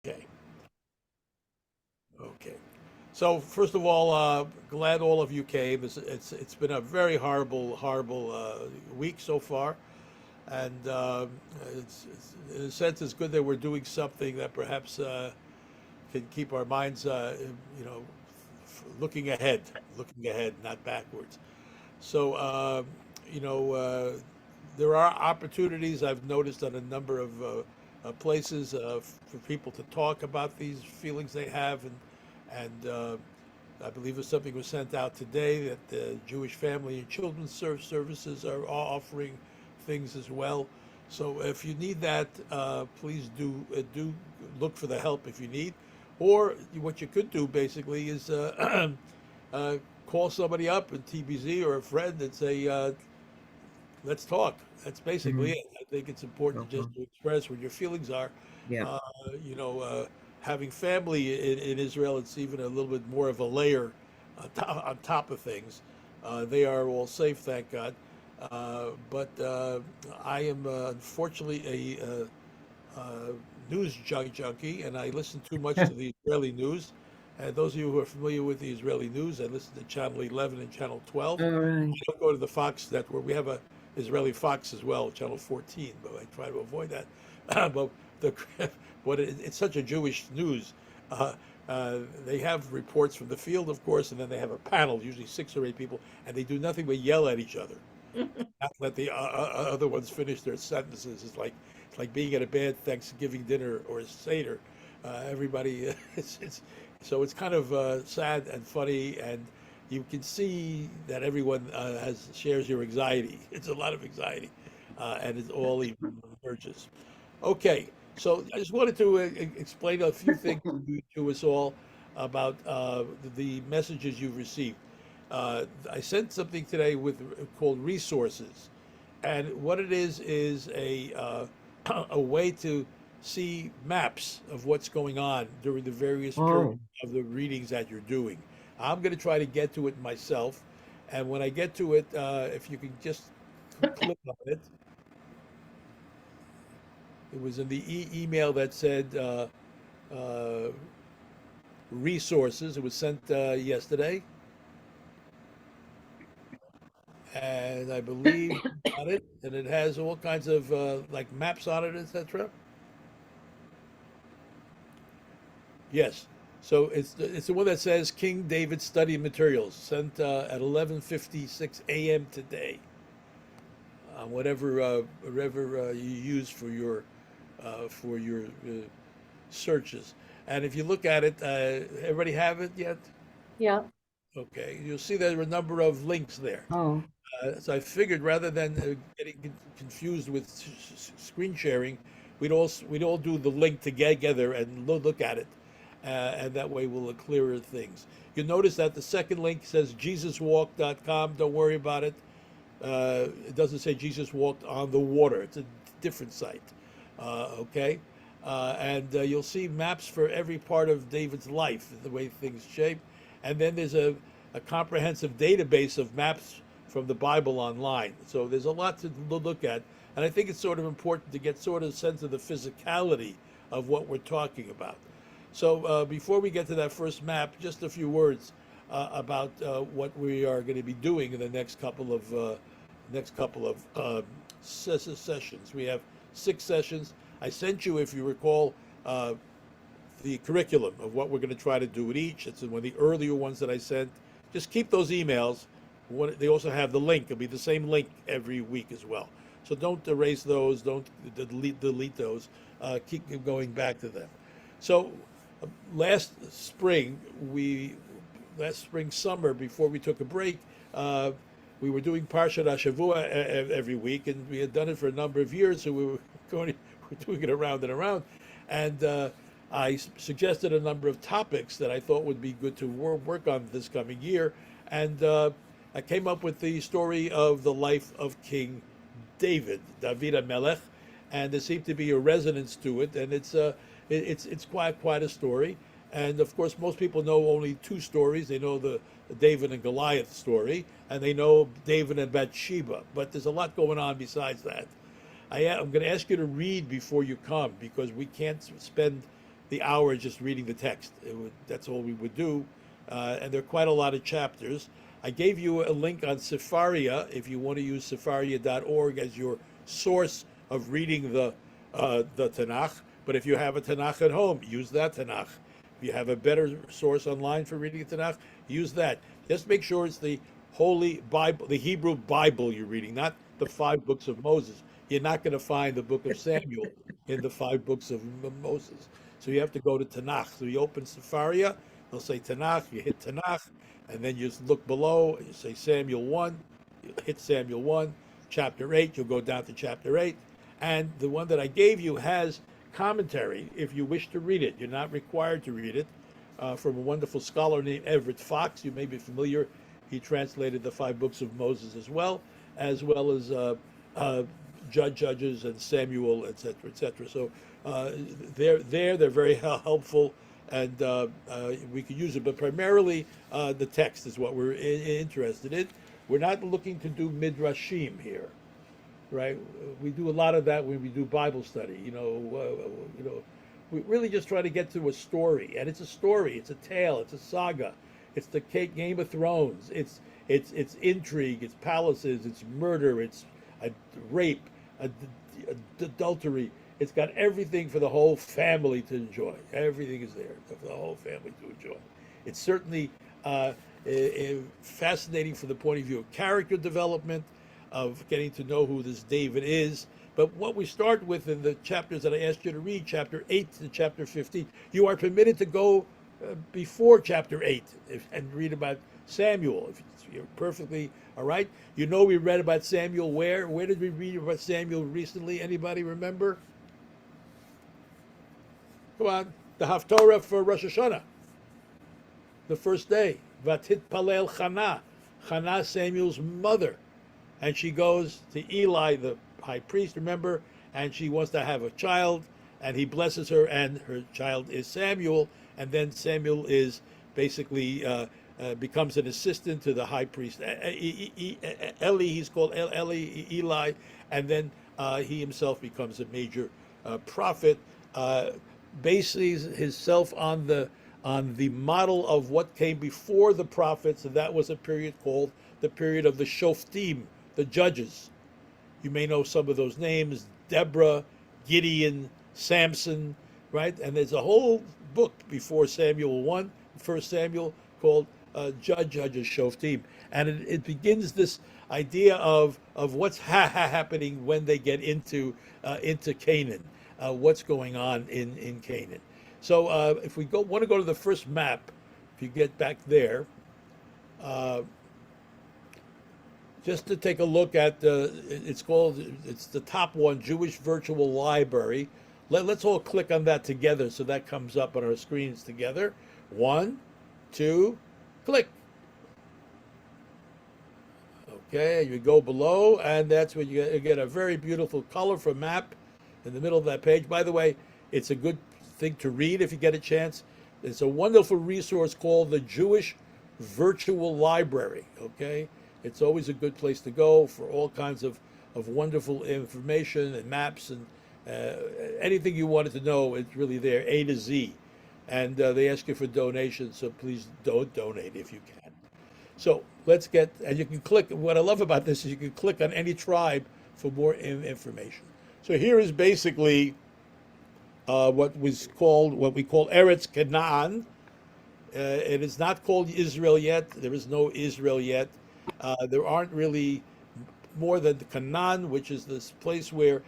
Okay. Okay. So first of all, glad all of you came. It's been a very horrible week so far, and in a sense it's good that we're doing something that perhaps can keep our minds, you know, looking ahead, not backwards. So you know, there are opportunities I've noticed on a number of places for people to talk about these feelings they have, and I believe something was sent out today that the Jewish Family and Children's Services are offering things as well. So if you need that, please do look for the help if you need. Or what you could do basically is uh, call somebody up in TBZ or a friend and say, let's talk. That's basically Mhm. it. I think it's important Uh-huh. just to express what your feelings are. Yeah. Uh, you know, having family in Israel, it's even a little bit more of a layer on top of things. They are all safe, thank God. But I am unfortunately a news junkie, and I listen too much to the Israeli news. And those of you who are familiar with the Israeli news, I listen to Channel 11 and Channel 12. All right. I don't go to the Fox network. We have a Israeli Fox as well, Channel 14, but I try to avoid that. But the it's such a Jewish news. Uh, they have reports from the field, of course, and then they have a panel, usually 6 or 8 people, and they do nothing but yell at each other. Not let the other ones finish their sentences. It's like being at a bad Thanksgiving dinner or a Seder. Everybody, it's so it's kind of sad and funny, and you can see that everyone has shares your anxiety. It's a lot of anxiety, and it all even emerges. Okay, so I just wanted to explain a few things to us all about the messages you've received. I sent something today with called resources, and what it is a way to see maps of what's going on during the various periods Oh, of the readings that you're doing. I'm going to try to get to it myself, and when I get to it, if you can just click on it, it was in the email that said uh, resources. It was sent yesterday, and I believe you got it, and it has all kinds of like maps on it, etc. Yes. So it's the one that says King David Study Materials, sent at 11:56 a.m. today. On whatever you use for your searches. And if you look at it, everybody have it yet? Yeah. Okay, you'll see there are a number of links there. oh, So I figured rather than getting confused with screen sharing, we'd all do the link together and look at it, and that way we'll clearer things. You notice that the second link says JesusWalk.com. Don't worry about it. It doesn't say Jesus walked on the water. It's a different site. Okay, and you'll see maps for every part of David's life, the way things shape, and then there's a comprehensive database of maps from the Bible online. So there's a lot to look at, and I think it's sort of important to get sort of a sense of the physicality of what we're talking about. So before we get to that first map, just a few words about what we are going to be doing in the next couple of sessions. We have 6 sessions. I sent you, if you recall, the curriculum of what we're going to try to do at each. It's one of the earlier ones that I sent. Just keep those emails. They also have the link. It'll be the same link every week as well. So don't erase those. Don't delete those. Keep going back to them. So uh, last spring, summer, before we took a break, uh, we were doing Parshat Hashavua every week, and we had done it for a number of years, so we were going, we're doing it around and around. And I suggested a number of topics that I thought would be good to work on this coming year, and I came up with the story of the life of King David Melech, and there seemed to be a resonance to it, and it's quite a story. And of course, most people know only 2 stories. They know the David and Goliath story, and they know David and Bathsheba. But there's a lot going on besides that. I'm going to ask you to read before you come because we can't spend the hour just reading the text. That's all we would do, and there are quite a lot of chapters. I gave you a link on Sefaria if you want to use Sefaria.org as your source of reading the Tanakh. But if you have a Tanakh at home, use that Tanakh. If you have a better source online for reading the Tanakh, use that. Just make sure it's the Holy Bible, the Hebrew Bible you're reading, not the 5 books of Moses. You're not going to find the book of Samuel in the 5 books of Moses. So you have to go to Tanakh. So you open Sefaria, they'll say Tanakh, you hit Tanakh, and then you just look below, you say Samuel 1, you hit Samuel 1, chapter 8, you'll go down to chapter 8. And the one that I gave you has commentary if you wish to read it. You're not required to read it. From a wonderful scholar named Everett Fox. You may be familiar. He translated the 5 books of Moses as well as Judges and Samuel, etc., etc. So they're very helpful, and we could use it. But primarily, the text is what we're interested in. We're not looking to do midrashim here, right? We do a lot of that when we do Bible study. We really just try to get to a story, and it's a story. It's a tale. It's a saga. It's the Game of Thrones. It's intrigue. It's palaces. It's murder. It's a rape. Adultery. It's got everything for the whole family to enjoy. Everything is there for the whole family to enjoy. It's certainly fascinating from the point of view of character development, of getting to know who this David is. But what we start with in the chapters that I asked you to read, chapter 8 to chapter 15, you are permitted to go before chapter 8 and read about Samuel. If you're perfectly all right. We read about Samuel where? Where did we read about Samuel recently? Anybody remember? Come on. The Haftorah for Rosh Hashanah. The first day. Vatit Palel Chana. Chana, Samuel's mother. And she goes to Eli, the high priest, remember, and she wants to have a child, and he blesses her, and her child is Samuel, and then Samuel is basically becomes an assistant to the high priest Eli. He's called Eli, and then he himself becomes a major prophet, basing himself on the model of what came before the prophets, and that was a period called the period of the Shoftim, the judges. You may know some of those names: Deborah, Gideon, Samson, right? And there's a whole book before Samuel 1, 1 Samuel, called Judges, Shoftim. And it begins this idea of what's happening when they get into Canaan, what's going on in Canaan. So if we want to go to the first map, if you get back there, just to take a look at it's the top one, Jewish Virtual Library. Let's all click on that together so that comes up on our screens together. 1, 2, click. Okay, you go below, and that's when you get a very beautiful colorful map in the middle of that page. By the way, it's a good thing to read if you get a chance. It's a wonderful resource called the Jewish Virtual Library. Okay, it's always a good place to go for all kinds of wonderful information and maps and anything you wanted to know. It's really there, A to Z. And they ask you for donations, so please don't donate if you can. So let's get, and you can click, what I love about this is you can click on any tribe for more information. So here is basically what we call Eretz Canaan. It is not called Israel yet. There is no Israel yet. There aren't really more than the Canaan, which is this place where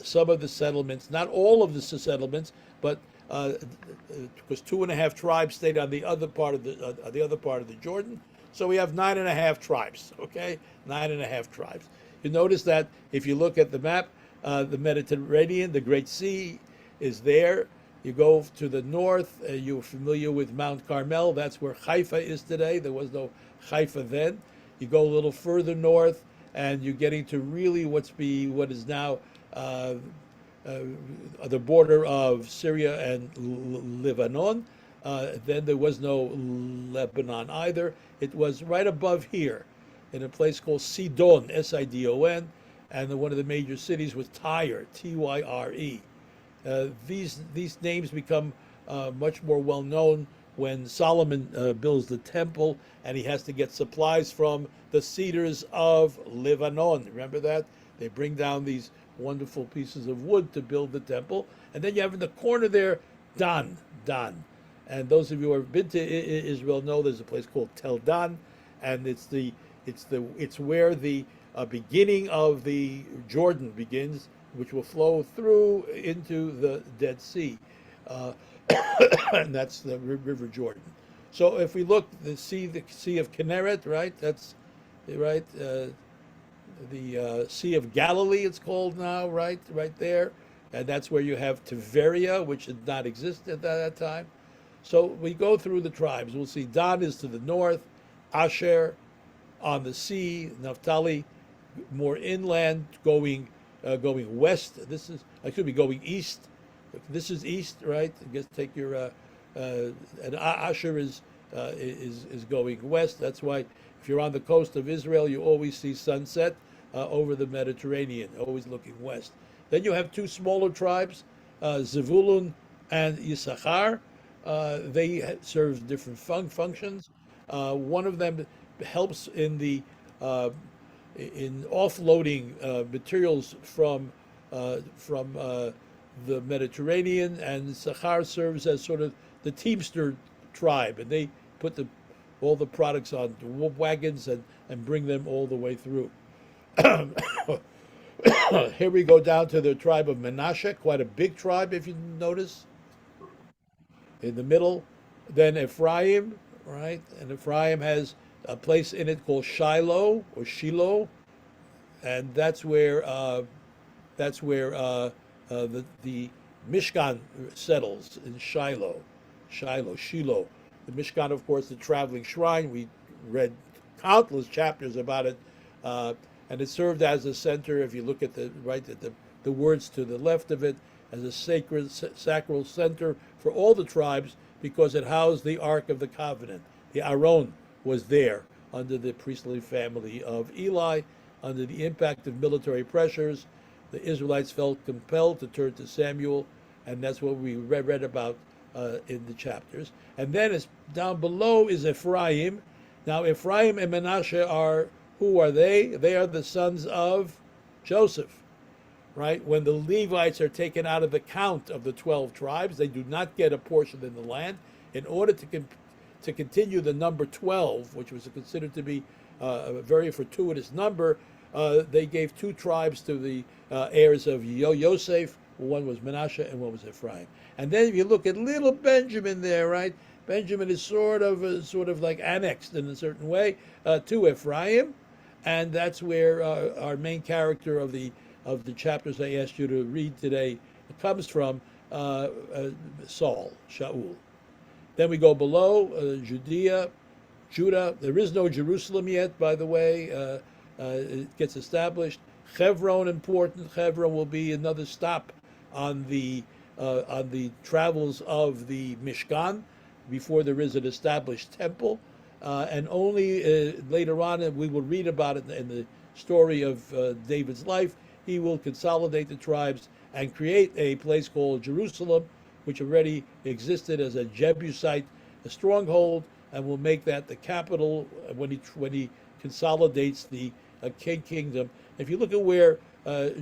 some of the settlements, not all of the settlements, but because 2.5 tribes stayed on the other part of the Jordan, so we have 9.5 tribes. Okay, 9.5 tribes. You notice that if you look at the map, the Mediterranean, the Great Sea, is there. You go to the north. You're familiar with Mount Carmel. That's where Haifa is today. There was no Haifa then. You go a little further north, and you're getting to really what is now the border of Syria and Lebanon. Then there was no Lebanon either. It was right above here in a place called Sidon, Sidon, and one of the major cities was Tyre, Tyre. These names become much more well known when Solomon builds the temple and he has to get supplies from the cedars of Lebanon. Remember that? They bring down these wonderful pieces of wood to build the temple. And then you have in the corner there, Dan. And those of you who have been to Israel know there's a place called Tel Dan, and it's where the beginning of the Jordan begins, which will flow through into the Dead Sea, and that's the River Jordan. So if we look, the Sea of Kinneret, right? That's right. The Sea of Galilee, it's called now, right there, and that's where you have Tiberia, which did not exist at that time. So we go through the tribes. We'll see Dan is to the north, Asher on the sea, Naphtali more inland, going west. This is I should be going east. This is east, right? I guess take your and Asher is going west. That's why if you're on the coast of Israel, you always see sunset over the Mediterranean, always looking west. Then you have two smaller tribes, Zevulun and Issachar. They serve different functions. One of them helps in the in offloading materials from the Mediterranean, and Issachar serves as sort of the teamster tribe, and they put all the products on wagons and bring them all the way through. Here we go down to the tribe of Menashe, quite a big tribe if you notice, in the middle. Then Ephraim, right? And Ephraim has a place in it called Shiloh, and that's where the Mishkan settles in Shiloh. The Mishkan, of course, the traveling shrine. We read countless chapters about it, and it served as a center. If you look at the words to the left of it, as a sacral center for all the tribes, because it housed the Ark of the Covenant. The Aron was there under the priestly family of Eli. Under the impact of military pressures, the Israelites felt compelled to turn to Samuel, and that's what we read about in the chapters. And then down below is Ephraim. Now Ephraim and Menashe who are they? They are the sons of Joseph, right? When the Levites are taken out of the count of the 12 tribes, they do not get a portion in the land. In order to continue the number 12, which was considered to be a very fortuitous number, they gave two tribes to the heirs of Yosef. One was Menashe and one was Ephraim. And then if you look at little Benjamin there, right? Benjamin is sort of like annexed in a certain way to Ephraim, and that's where our main character of the chapters I asked you to read today comes from, Shaul. Then we go below, Judah. There is no Jerusalem yet, by the way. It gets established. Hebron, important. Hebron will be another stop on the travels of the Mishkan before there is an established temple. And only later on, we will read about it in the story of David's life, he will consolidate the tribes and create a place called Jerusalem, which already existed as a Jebusite stronghold, and will make that the capital when he consolidates the kingdom. If you look at where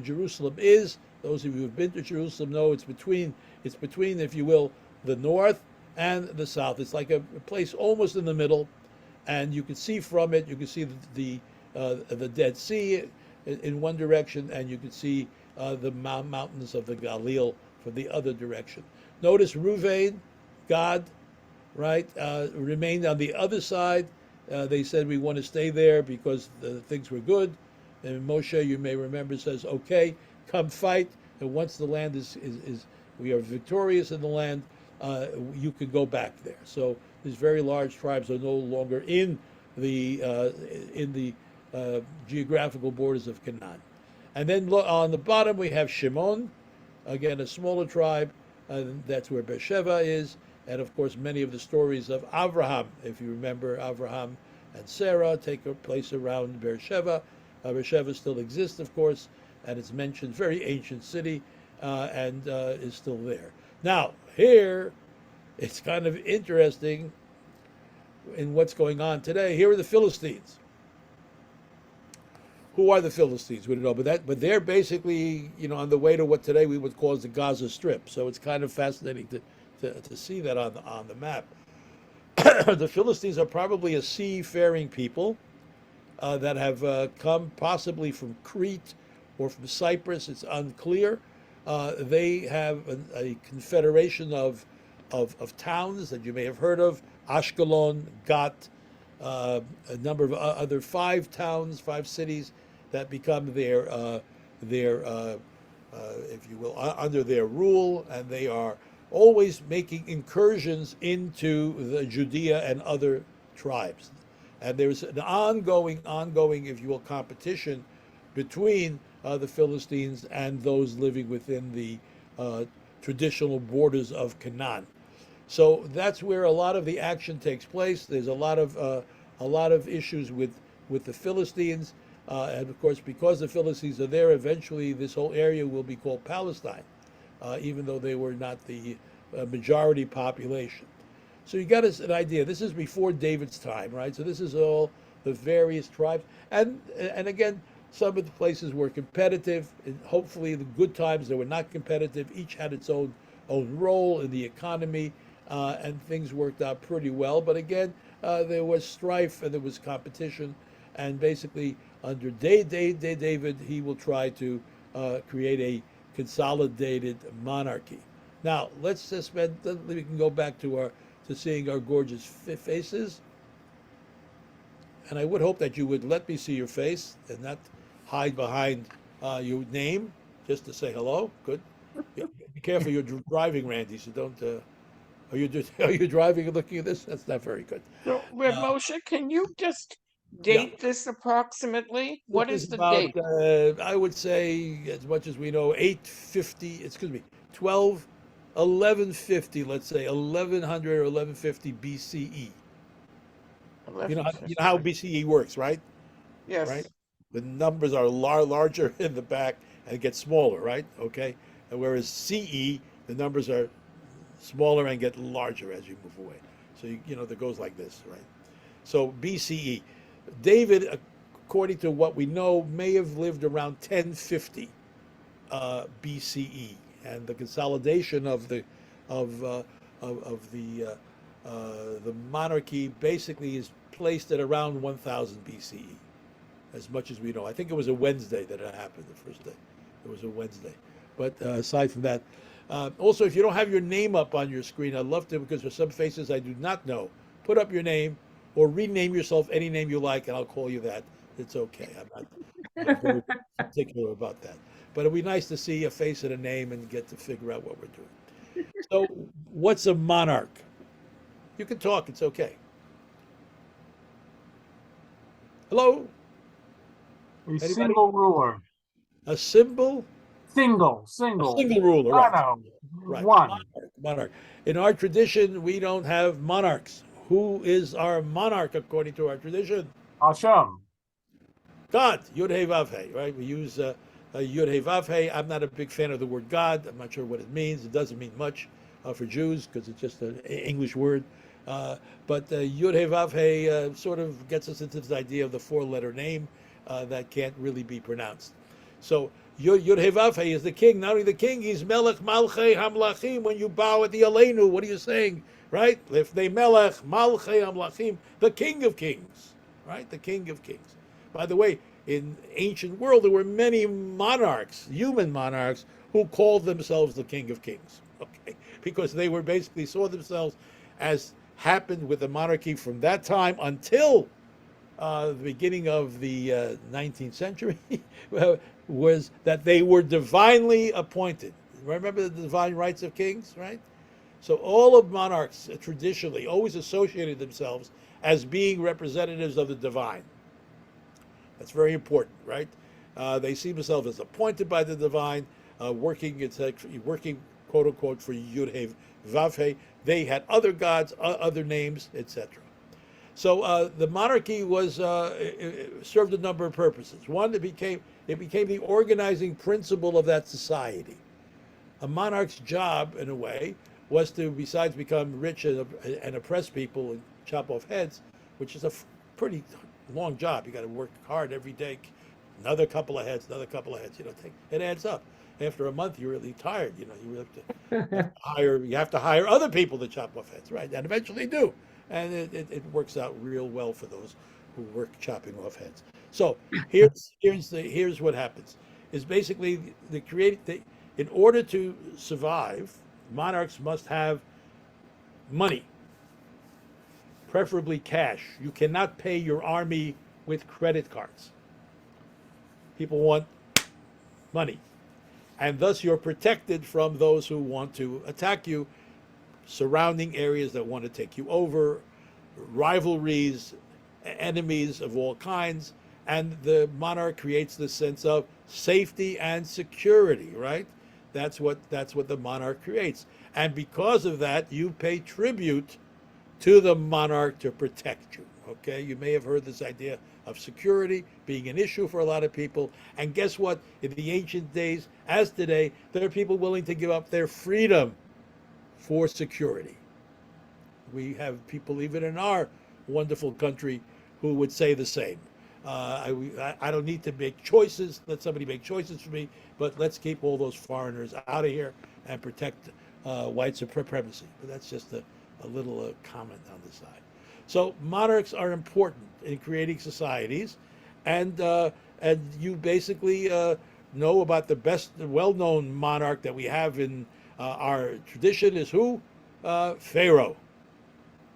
Jerusalem is, those of you who have been to Jerusalem know it's between, if you will, the north and the south. It's like a place almost in the middle, and you can see from it. You can see the Dead Sea in one direction, and you can see the mountains of the Galil from the other direction. Notice Ruvain, God, right, remained on the other side. They said, we want to stay there because things were good. And Moshe, you may remember, says, okay, come fight. And once the land is we are victorious in the land, you can go back there. So these very large tribes are no longer in the geographical borders of Canaan. And then on the bottom we have Shimon, again a smaller tribe. That's where Bathsheba is, and of course many of the stories of Abraham, if you remember, Abraham and Sarah take place around Beersheba. Beersheba still exists, of course, and it's mentioned, very ancient city, and is still there. Now, here it's kind of interesting in what's going on today. Here are the Philistines. Who are the Philistines? We don't know, but they're basically on the way to what today we would call the Gaza Strip. So it's kind of fascinating to see that on the map. The Philistines are probably a seafaring people that have come possibly from Crete or from Cyprus. It's unclear. They have a confederation of towns that you may have heard of: Ashkelon, Gat, a number of other 5 towns, 5 cities that become their if you will, under their rule, and they are always making incursions into the Judea and other tribes. And there's an ongoing, if you will, competition between the Philistines and those living within the traditional borders of Canaan. So that's where a lot of the action takes place. There's a lot of issues with the Philistines, and of course, because the Philistines are there, eventually this whole area will be called Palestine, even though they were not the majority population. So you got an idea. This is before David's time, right? So this is all the various tribes, and again, some of the places were competitive. And hopefully, the good times they were not competitive. Each had its own role in the economy, and things worked out pretty well. But again, there was strife and there was competition, and basically under David, he will try to create a consolidated monarchy. Now let's just spend. We can go back to seeing our gorgeous faces, and I would hope that you would let me see your face and not hide behind your name just to say hello. Good. Be careful, you're driving, Randy. So don't. Are you driving and looking at this? That's not very good. So, Reb Moshe, can you just Yeah. date this approximately? This What is is the about, date? I would say, as much as we know, 850, excuse me, 12, 1150, let's say, 1100 or 1150 BCE. You know how 1150. BCE works, right? Right? Yes. The numbers are larger in the back and it gets smaller, right? Okay. And whereas CE, the numbers are smaller and get larger as you move away. So, that goes like this, right? So BCE. David, according to what we know, may have lived around 1050 BCE, and the consolidation of of uh, the monarchy basically is placed at around 1000 BCE, as much as we know. I think it was a Wednesday that it happened. The first day, it was a Wednesday. But aside from that, also, if you don't have your name up on your screen, I'd love to, because for some faces I do not know. Put up your name or rename yourself any name you like, and I'll call you that. It's okay. I'm not very particular about that. But it'd be nice to see a face and a name and get to figure out what we're doing. So, what's a monarch? You can talk. It's okay. Hello? A Anybody? single ruler. A symbol? Single, A single. single ruler, right? Mono. Right. One. Monarch. In our tradition, we don't have monarchs. Who is our monarch according to our tradition? Hashem. God. Yud Hey Vav Hey. Right? We use Yud Hey Vav Hey. I'm not a big fan of the word God. I'm not sure what it means. It doesn't mean much for Jews because it's just an English word. But Yud Hey Vav Hey sort of gets us into this idea of the 4-letter name that can't really be pronounced. So Yud Hey Vav Hey is the king. Not only the king, he's Melech Malchei Hamlachim. When you bow at the Aleinu, what are you saying? Right? Lifnei Melech Malchei Hamlachim, the king of kings. Right? The king of kings. By the way, in ancient world, there were many monarchs, human monarchs, who called themselves the king of kings. Okay? Because they were basically saw themselves, as happened with the monarchy from that time until the beginning of the 19th century, was that they were divinely appointed. Remember the divine rights of kings, right? So all of monarchs traditionally always associated themselves as being representatives of the divine. That's very important, right? They see themselves as appointed by the divine, working quote unquote for Yud Hey Vav Hey. They had other gods, other names, etc. So the monarchy was served a number of purposes. One, it became the organizing principle of that society. A monarch's job, in a way, was to, besides become rich and oppress people and chop off heads, which is a pretty long job. You got to work hard every day. Another couple of heads, another couple of heads. It adds up. After a month, you're really tired. You have to hire other people to chop off heads, right? And eventually do, and it works out real well for those who work chopping off heads. So here's what happens: is basically in order to survive, monarchs must have money, preferably cash. You cannot pay your army with credit cards. People want money. And thus you're protected from those who want to attack you, surrounding areas that want to take you over, rivalries, enemies of all kinds. And the monarch creates this sense of safety and security, right? That's what the monarch creates. And because of that, you pay tribute to the monarch to protect you. Okay, you may have heard this idea of security being an issue for a lot of people. And guess what? In the ancient days, as today, there are people willing to give up their freedom for security. We have people even in our wonderful country who would say the same. I don't need to make choices. Let somebody make choices for me, but let's keep all those foreigners out of here and protect white supremacy. But that's just a little comment on the side. So monarchs are important in creating societies, and you basically know about the best well-known monarch that we have in our tradition is who? Pharaoh.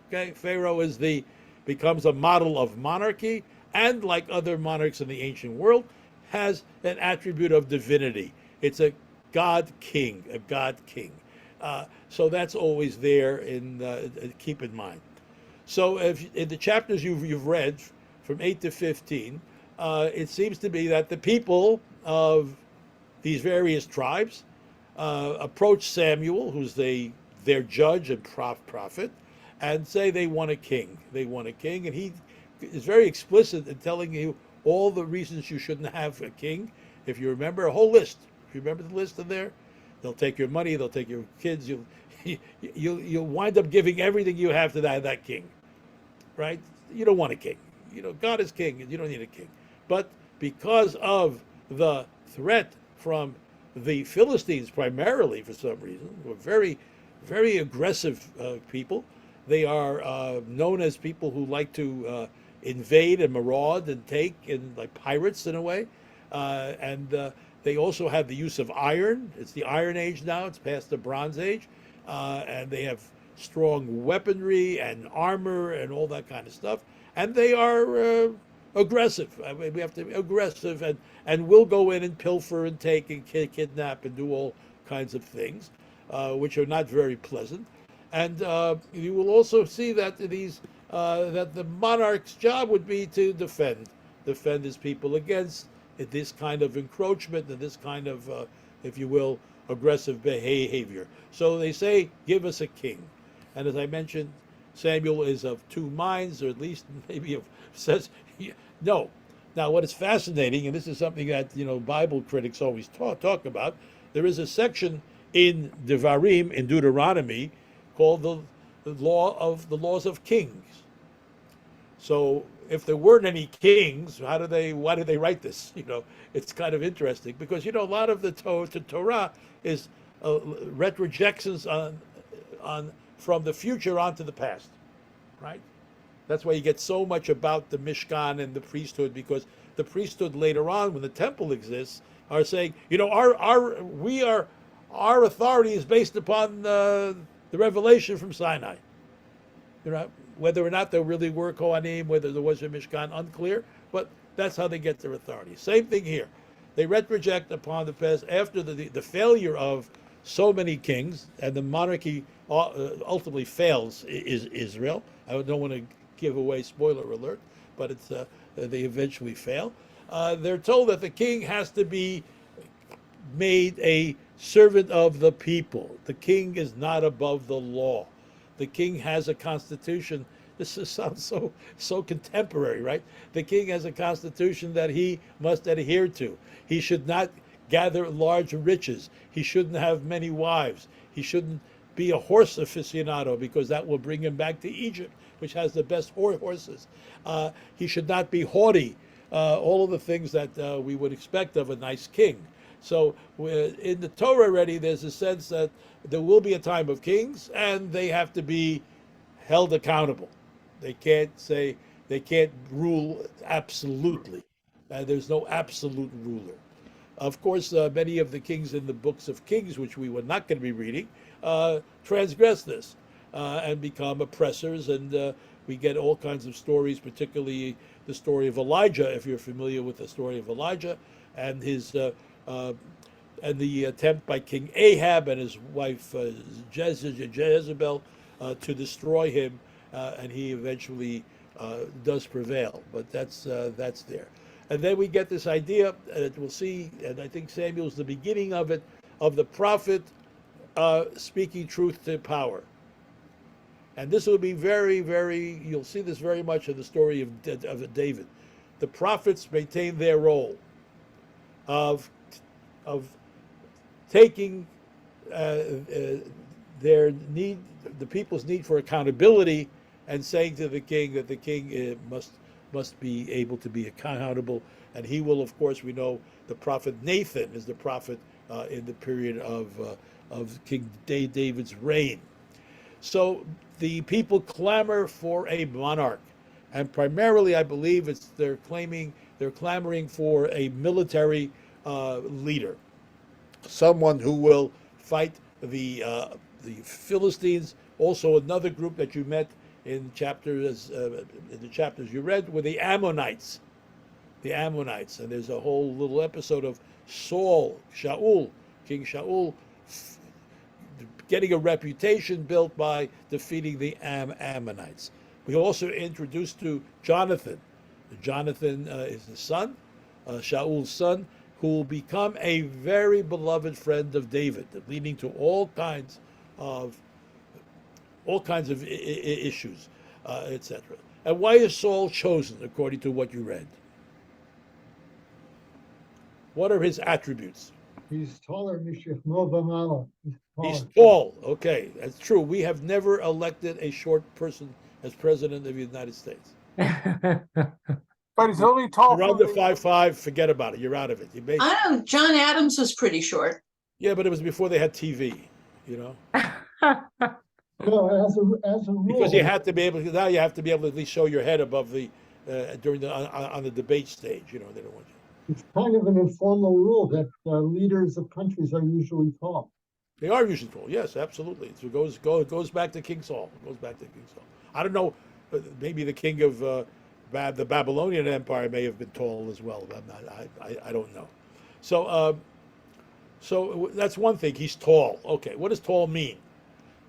Okay, Pharaoh becomes a model of monarchy, and like other monarchs in the ancient world, has an attribute of divinity. It's a god king, so that's always there. Keep in mind. So if in the chapters you've read from 8 to 15, it seems to be that the people of these various tribes approach Samuel, who's their judge and prophet, and say they want a king. They want a king, and he is very explicit in telling you all the reasons you shouldn't have a king. If you remember, a whole list. If you remember the list in there, they'll take your money, they'll take your kids. You'll wind up giving everything you have to that king, right? You don't want a king. God is king, and you don't need a king. But because of the threat from the Philistines, primarily for some reason, who are very, very aggressive people. They are known as people who like to invade and maraud and take, and like pirates in a way. And they also have the use of iron. It's the Iron Age now. It's past the Bronze Age. And they have strong weaponry and armor and all that kind of stuff. And they are aggressive. I mean, we have to be aggressive, and we'll go in and pilfer and take and kidnap and do all kinds of things, which are not very pleasant. And you will also see that that the monarch's job would be to defend his people against this kind of encroachment and this kind of, if you will, aggressive behavior. So they say, give us a king. And as I mentioned, Samuel is of two minds, or at least maybe says no. Now, what is fascinating, and this is something that Bible critics always talk about, there is a section in Devarim, in Deuteronomy, called the laws of kings. So if there weren't any kings, why did they write this? It's kind of interesting because a lot of the Torah is retrojections on from the future onto the past, right? That's why you get so much about the Mishkan and the priesthood, because the priesthood later on, when the temple exists, are saying, our authority is based upon the revelation from Sinai. Whether or not there really were Kohanim, whether there was a Mishkan, unclear, but that's how they get their authority. Same thing here. They retroject upon the past after the failure of so many kings, and the monarchy ultimately fails Israel. I don't want to give away spoiler alert, but they eventually fail. They're told that the king has to be made a servant of the people. The king is not above the law. The king has a constitution. This sounds so contemporary, right? The king has a constitution that he must adhere to. He should not gather large riches. He shouldn't have many wives. He shouldn't be a horse aficionado because that will bring him back to Egypt, which has the best horses. He should not be haughty. All of the things that we would expect of a nice king. So in the Torah already, there's a sense that there will be a time of kings, and they have to be held accountable. They can't rule absolutely. There's no absolute ruler. Of course, many of the kings in the books of Kings, which we were not going to be reading, transgress this and become oppressors. And we get all kinds of stories, particularly the story of Elijah, if you're familiar with the story of Elijah, and his and the attempt by King Ahab and his wife Jezebel to destroy him, and he eventually does prevail. But that's there. And then we get this idea that we'll see, and I think Samuel's the beginning of it, of the prophet speaking truth to power. And this will be very, very, you'll see this very much in the story of David. The prophets maintain their role of taking their need, the people's need for accountability, and saying to the king that the king must be able to be accountable. And he will, of course, we know the prophet Nathan is the prophet in the period of King David's reign. So the people clamor for a monarch, and primarily, I believe, they're clamoring for a military leader, someone who will fight the Philistines. Also, another group that you met in the chapters you read were the Ammonites. The Ammonites, and there's a whole little episode of King Shaul, getting a reputation built by defeating the Ammonites. We also introduced to Jonathan. Jonathan is the son, Shaul's son, who will become a very beloved friend of David, leading to all kinds of issues, etc. And why is Saul chosen, according to what you read? What are his attributes? He's taller than Shifmo Bamalo. He's tall. Okay, that's true. We have never elected a short person as president of the United States. But he's only tall. You're under 5'5", forget about it. You're out of it. I don't. John Adams was pretty short. Yeah, but it was before they had TV, you know. No, as a rule. Because you had to be able. Now you have to be able to at least show your head above the on the debate stage. You know, they don't want you. It's kind of an informal rule that leaders of countries are usually tall. They are usually tall. Yes, absolutely. So it goes back to King Saul. It goes back to King Saul. I don't know. Maybe the king of the Babylonian Empire may have been tall as well. I don't know. So that's one thing. He's tall. Okay. What does tall mean?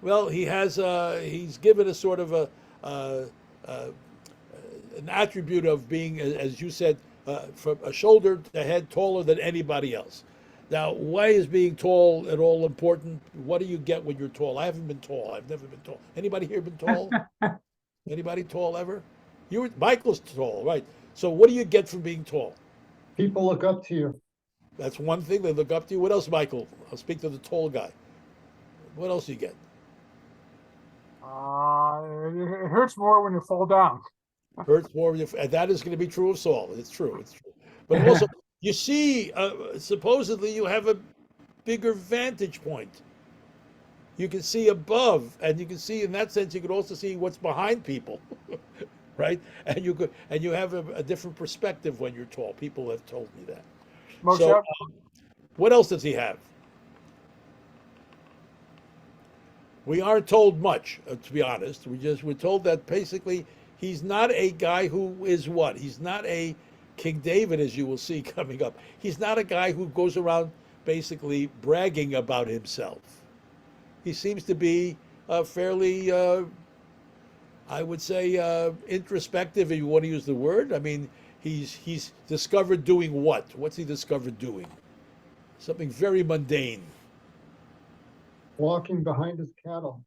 Well, he's given a sort of an attribute of being, as you said, from a shoulder to head taller than anybody else. Now, why is being tall at all important? What do you get when you're tall? I haven't been tall. I've never been tall. Anybody here been tall? Anybody tall ever? Michael's tall, right? So what do you get from being tall? People look up to you. That's one thing. They look up to you. What else, Michael? I'll speak to the tall guy. What else do you get? It hurts more when you fall down. Hurts more. And that is going to be true of Saul. It's true. It's true. But also, you see, supposedly you have a bigger vantage point. You can see above, and you can see in that sense. You could also see what's behind people, right? And you have a different perspective when you're tall. People have told me that. Moshe, So, what else does he have? We aren't told much, to be honest. We're told that basically he's not a guy who is what? He's not a King David, as you will see coming up. He's not a guy who goes around basically bragging about himself. He seems to be fairly, I would say, introspective, if you want to use the word. I mean, he's discovered doing what? What's he discovered doing? Something very mundane. Walking behind his cattle.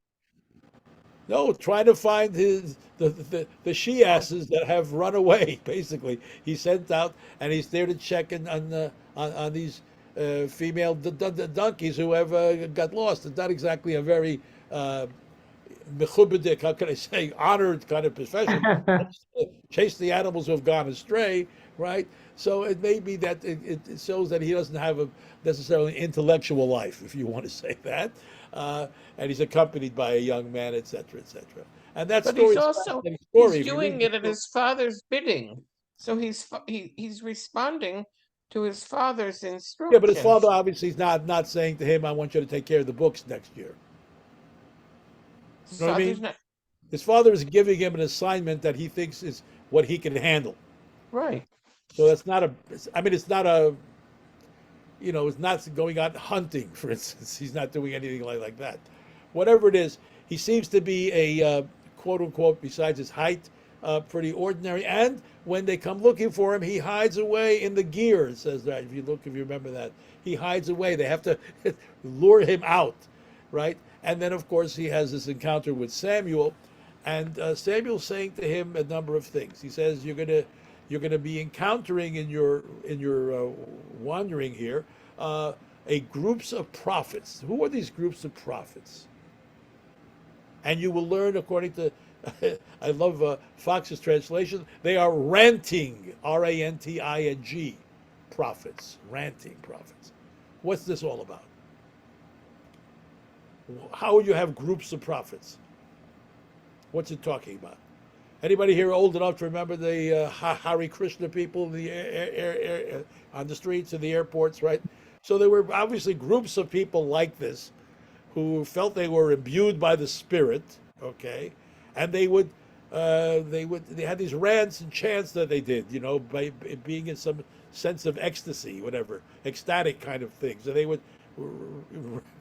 No, trying to find the she-asses that have run away. Basically, he's sent out, and he's there to check in on these female donkeys who have got lost. It's not exactly a very mechubadik, how can I say, honored kind of profession, chase the animals who have gone astray, right? So it may be that it shows that he doesn't have a necessarily intellectual life, if you want to say that, and he's accompanied by a young man, etc., etc. And that But story he's is a also fascinating story. he's If you read doing the it at story. his father's bidding. So he's responding to his father's Yeah, but his father instructions. obviously is not saying to him, "I want you to take care of the books next year." His You know what I father's mean? not His father is giving him an assignment that he thinks is what he can handle. right. So that's not a. I mean, it's not a. It's not going out hunting, for instance. He's not doing anything like that. Whatever it is, he seems to be a quote unquote, besides his height, pretty ordinary. And when they come looking for him, he hides away in the gear. It says that if you remember that, he hides away. They have to lure him out, right? And then, of course, he has this encounter with Samuel, and Samuel's saying to him a number of things. He says, "You're gonna be encountering in your wandering here a groups of prophets. Who are these groups of prophets? And you will learn, according to I love Fox's translation, they are ranting, ranting prophets, ranting prophets. What's this all about? How would you have groups of prophets? What's it talking about? Anybody here old enough to remember the Hare Krishna people in the on the streets and the airports, right? So there were obviously groups of people like this who felt they were imbued by the Spirit, okay, and they had these rants and chants that they did, by being in some sense of ecstasy, whatever, ecstatic kind of thing. So they would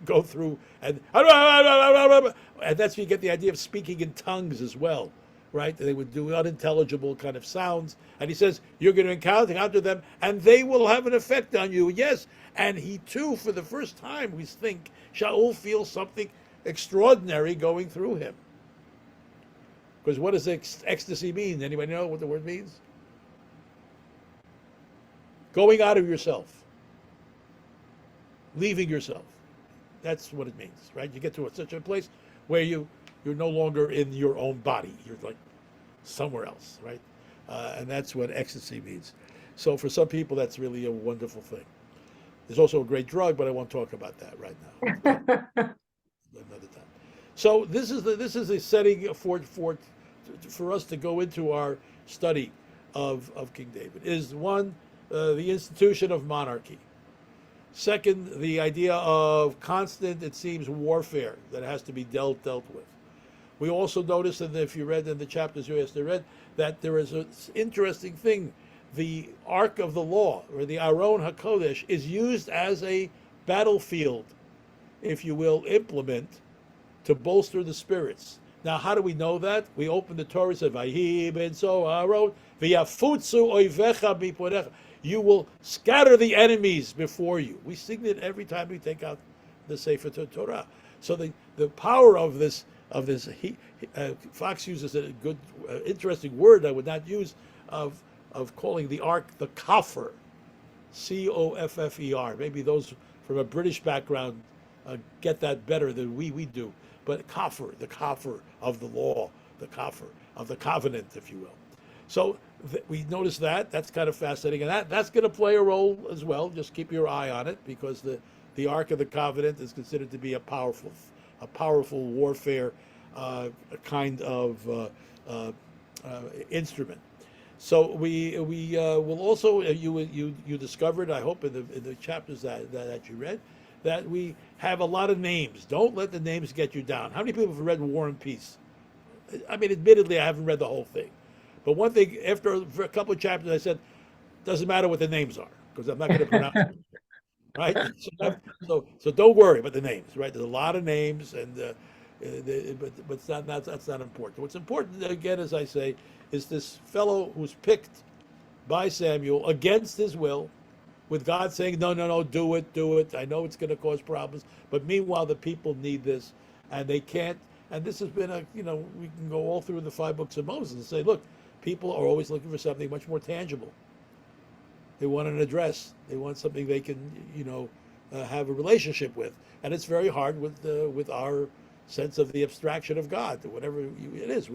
go through and that's where you get the idea of speaking in tongues as well, right? They would do unintelligible kind of sounds, and he says you're going to encounter them, and they will have an effect on you. Yes, and he too, for the first time, we think Shaul feels something extraordinary going through him. Because what does ecstasy mean? Anybody know what the word means? Going out of yourself, leaving yourself. That's what it means, right? You get to such a place where you're no longer in your own body. You're like somewhere else, right? And that's what ecstasy means. So for some people, that's really a wonderful thing. There's also a great drug, but I won't talk about that right now. Another time. So this is a setting for us to go into our study of King David. Is one, the institution of monarchy. Second, the idea of constant, it seems, warfare that has to be dealt with. We also notice, and if you read in the chapters you asked to read, that there is an interesting thing. The Ark of the Law, or the Aron HaKodesh, is used as a battlefield, if you will, implement to bolster the spirits. Now, how do we know that? We open the Torah, said, "Vayhi ben so Aaron, v'yafutzu oivecha miporecha." You will scatter the enemies before you. We sing it every time we take out the Sefer Torah. So the power of this Fox uses a good, interesting word I would not use of calling the ark the Kaffer, Coffer. Maybe those from a British background get that better than we do. But Kaffer, the Kaffer of the law, the Kaffer of the covenant, if you will. So we notice that's kind of fascinating, and that's going to play a role as well. Just keep your eye on it, because the Ark of the Covenant is considered to be a powerful warfare kind of instrument. So we will also you discovered, I hope, in the chapters that you read, that we have a lot of names. Don't let the names get you down. How many people have read War and Peace? I mean, admittedly, I haven't read the whole thing. But one thing, after a couple of chapters, I said, doesn't matter what the names are, because I'm not going to pronounce them, right? So don't worry about the names, right? There's a lot of names, and but that's not important. What's important, again, as I say, is this fellow who's picked by Samuel against his will, with God saying, no, do it. I know it's going to cause problems, but meanwhile, the people need this, and they can't. And this has been we can go all through the 5 books of Moses and say, look, people are always looking for something much more tangible. They want an address. They want something they can, have a relationship with. And it's very hard with our sense of the abstraction of God, whatever it is.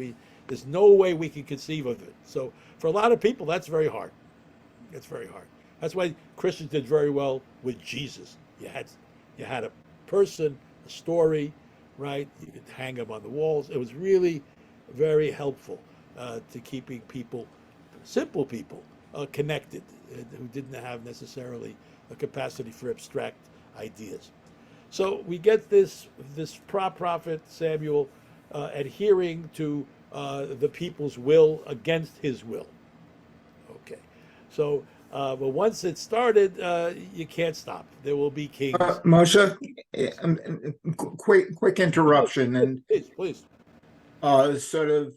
There's no way we can conceive of it. So for a lot of people, that's very hard. It's very hard. That's why Christians did very well with Jesus. You had a person, a story, right? You could hang them on the walls. It was really very helpful to keeping people, simple people, connected, who didn't have necessarily a capacity for abstract ideas. So we get this prophet Samuel adhering to the people's will against his will. Okay, so but once it started, you can't stop. There will be kings. Moshe, quick interruption, and Please. sort of,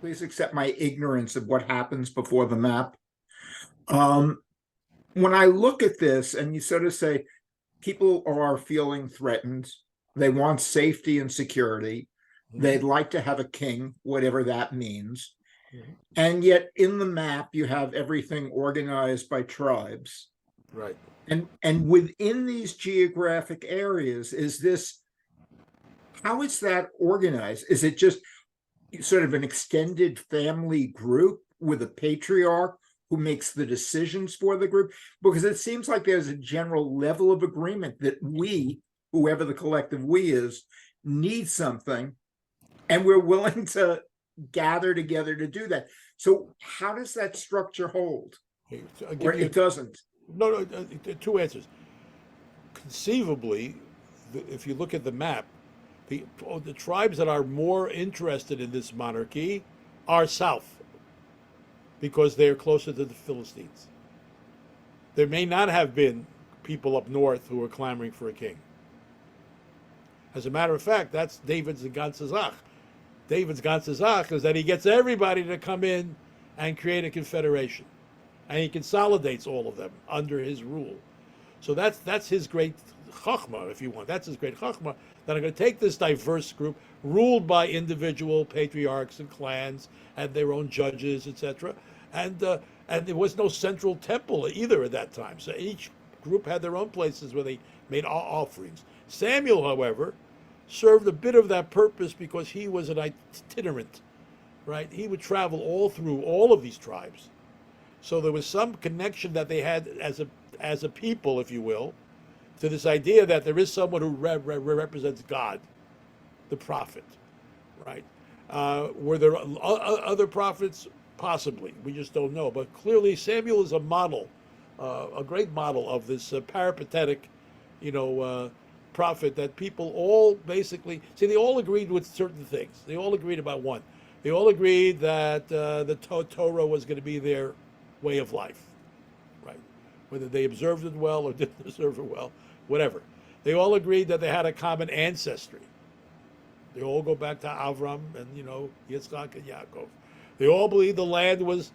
please accept my ignorance of what happens before the map. When I look at this, and you sort of say, people are feeling threatened, they want safety and security, they'd like to have a king, whatever that means. And yet in the map, you have everything organized by tribes. Right. And within these geographic areas, how is that organized? Is it just sort of an extended family group with a patriarch who makes the decisions for the group? Because it seems like there's a general level of agreement that we, whoever the collective we is, need something, and we're willing to gather together to do that. So how does that structure hold? Or it doesn't? No, two answers. Conceivably, if you look at the map, the tribes that are more interested in this monarchy are south, because they're closer to the Philistines. There may not have been people up north who were clamoring for a king. As a matter of fact, that's David's Ganzazach. David's Ganzazach is that he gets everybody to come in and create a confederation. And he consolidates all of them under his rule. So that's his great chachma, if you want. That's his great chachma, that I'm going to take this diverse group, ruled by individual patriarchs and clans, and their own judges, etc. And there was no central temple either at that time. So each group had their own places where they made offerings. Samuel, however, served a bit of that purpose because he was an itinerant, right? He would travel all through all of these tribes. So there was some connection that they had as a people, if you will, to this idea that there is someone who represents God, the prophet, right? Were there other prophets? Possibly. We just don't know. But clearly Samuel is a model, a great model of this peripatetic, prophet that people all basically, they all agreed with certain things. They all agreed about one. They all agreed that the Torah was going to be their way of life, right? Whether they observed it well or didn't observe it well, whatever. They all agreed that they had a common ancestry. They all go back to Avram and, Yitzchak and Yaakov. They all believed the land was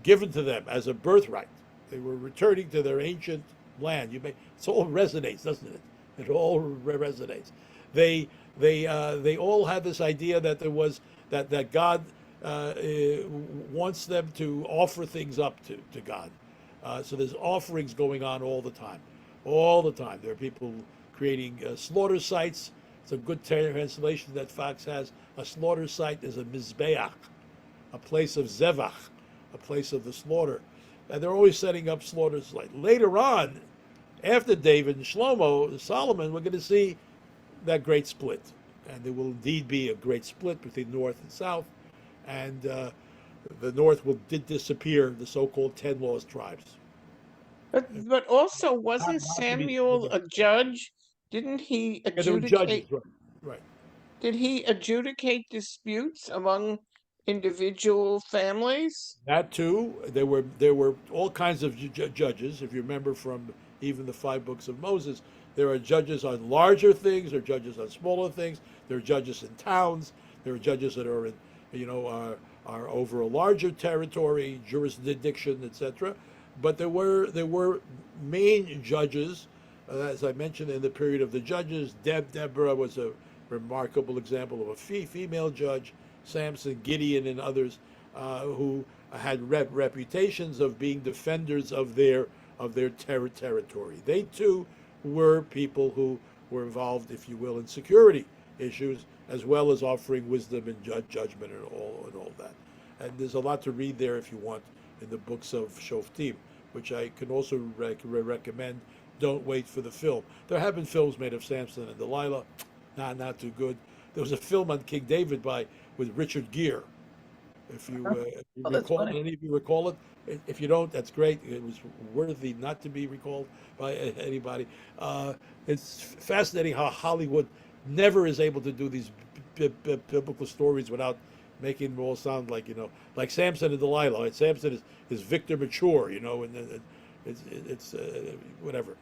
given to them as a birthright. They were returning to their ancient land. It all resonates, doesn't it? It all resonates. They all had this idea that there was that God wants them to offer things up to God. So there's offerings going on all the time. All the time. There are people creating slaughter sites. It's a good translation that Fox has. A slaughter site is a mizbeach, a place of zevach, a place of the slaughter. And they're always setting up slaughter sites. Later on, after David and Solomon, we're going to see that great split. And there will indeed be a great split between North and South. And the North did disappear, the so-called 10 lost tribes. But also, wasn't Not to be- Samuel a judge? Didn't he And there were adjudicate? judges, right. Did he adjudicate disputes among individual families? That too. There were all kinds of judges. If you remember from even the 5 books of Moses, there are judges on larger things. There are judges on smaller things. There are judges in towns. There are judges that are in, are over a larger territory, jurisdiction, etc. But there were main judges, as I mentioned, in the period of the judges. Deborah was a remarkable example of a female judge. Samson, Gideon, and others who had reputations of being defenders of their territory. They too were people who were involved, if you will, in security issues, as well as offering wisdom and judgment and all that. And there's a lot to read there if you want in the books of Shoftim, which I can also recommend. Don't wait for the film. There have been films made of Samson and Delilah, not too good. There was a film on King David with Richard Gere. If you Oh, that's recall, funny. any of you recall it? If you don't, that's great. It was worthy not to be recalled by anybody. It's fascinating how Hollywood never is able to do these biblical stories without making them all sound like, like Samson and Delilah. Right? Samson is Victor Mature, and it's whatever.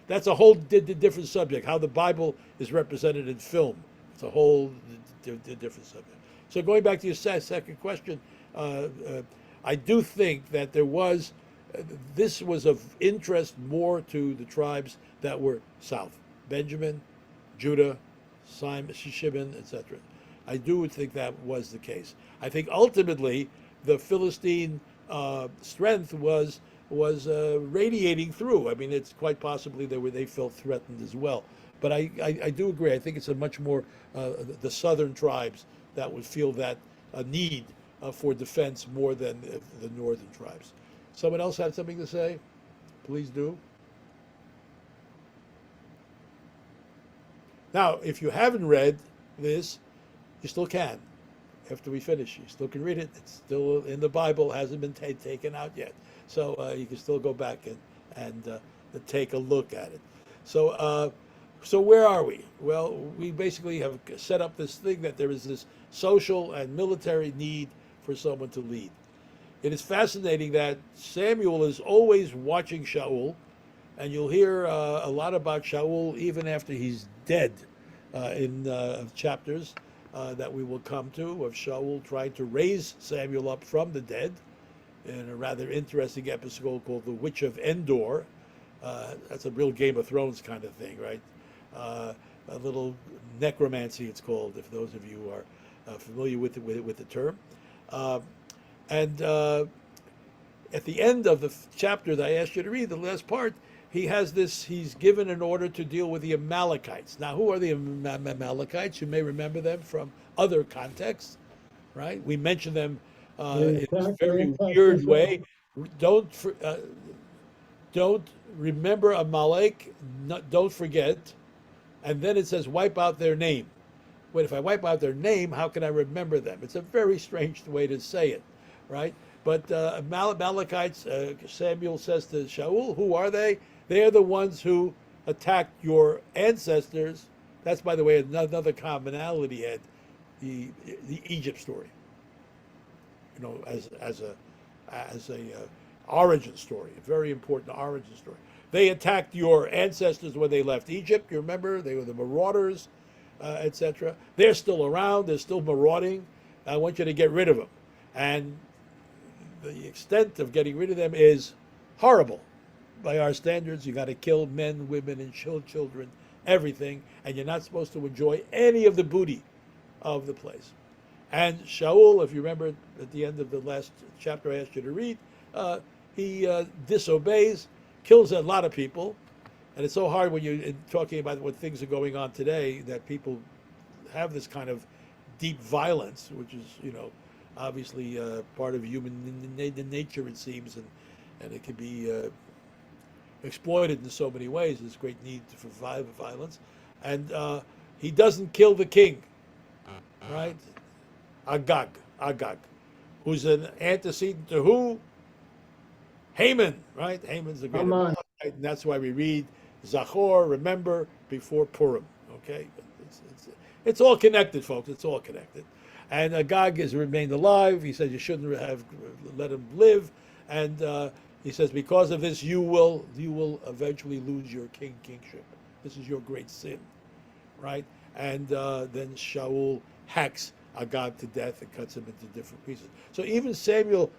That's a whole different subject. How the Bible is represented in film. It's a whole different subject. So going back to your second question, I do think that this was of interest more to the tribes that were south, Benjamin, Judah, Simon, Shimon, etc. I do think that was the case. I think ultimately the Philistine strength was radiating through. I mean, it's quite possibly they felt threatened as well. But I do agree. I think it's a much more the southern tribes that would feel that need for defense more than the northern tribes. Someone else have something to say? Please do. Now, if you haven't read this, you still can. After we finish, you still can read it. It's still in the Bible, hasn't been taken out yet. So you can still go back and take a look at it. So where are we? Well, we basically have set up this thing that there is this social and military need for someone to lead. It is fascinating that Samuel is always watching Shaul, and you'll hear a lot about Shaul even after he's dead in chapters that we will come to, of Shaul trying to raise Samuel up from the dead in a rather interesting episode called The Witch of Endor. That's a real Game of Thrones kind of thing, right? A little necromancy, it's called, if those of you are familiar with the term. And at the end of the chapter that I asked you to read, the last part, he's given an order to deal with the Amalekites. Now, who are the Amalekites? You may remember them from other contexts, right? We mentioned them in a very weird way. Don't remember Amalek, don't forget. And then it says, wipe out their name. Wait, if I wipe out their name, how can I remember them? It's a very strange way to say it, right? But Amalekites, Samuel says to Shaul, who are they? They are the ones who attacked your ancestors. That's, by the way, another commonality, Ed, the Egypt story. As a origin story, a very important origin story. They attacked your ancestors when they left Egypt. You remember, they were the marauders, etc. They're still around. They're still marauding. I want you to get rid of them. And the extent of getting rid of them is horrible. By our standards, you got to kill men, women, and children, everything, and you're not supposed to enjoy any of the booty of the place. And Shaul, if you remember at the end of the last chapter I asked you to read, he disobeys, kills a lot of people, and it's so hard when you're talking about what things are going on today that people have this kind of deep violence, which is, obviously part of human nature, it seems, and it can be exploited in so many ways. There's great need for violence, and he doesn't kill the king, right? Agag, who's an antecedent to who? Haman, right? Haman's the great, right? And that's why we read Zachor, remember, before Purim. Okay, it's all connected, folks. It's all connected. And Agag has remained alive. He says you shouldn't have let him live, and he says because of this you will eventually lose your kingship. This is your great sin, right? And then Shaul hacks Agag to death and cuts him into different pieces. So even Samuel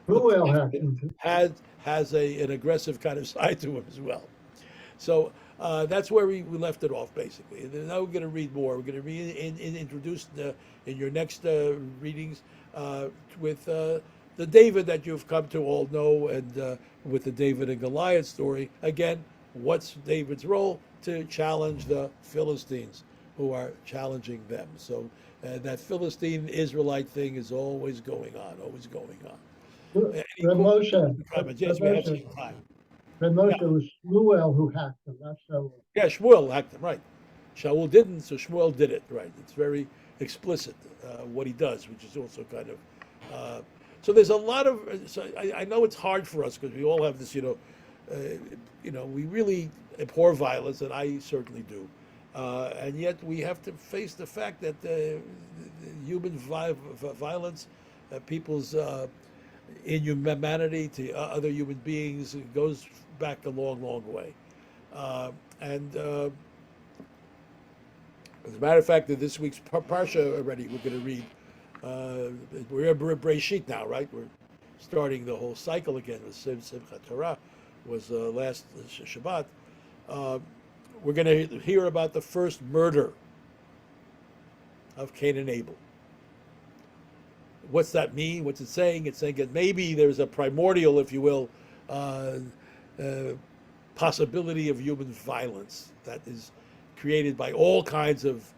has an aggressive kind of side to him as well. So that's where we left it off, basically. And now we're going to read more. We're going to be introduced in your next readings with the David that you've come to all know, and with the David and Goliath story. Again, what's David's role? To challenge the Philistines who are challenging them. So that Philistine Israelite thing is always going on, always going on. Any Reb Moshe, comments? Reb Yes, we have Moshe, some time. Reb Moshe, it was Shmuel who hacked them, not Shaul. Yeah, Shmuel hacked him, right. Shaul didn't, so Shmuel did it, right. It's very explicit what he does, which is also kind of. So there's a lot of. So I know it's hard for us because we all have this, we really abhor violence, and I certainly do. And yet we have to face the fact that the human violence, people's inhumanity to other human beings goes back a long, long way. And as a matter of fact, in this week's Parsha already, we're going to read, we're in Breshit now, right? We're starting the whole cycle again with Simchat Torah, was last Shabbat. We're going to hear about the first murder of Cain and Abel. What's that mean? What's it saying? It's saying that maybe there's a primordial, if you will, possibility of human violence that is created by all kinds of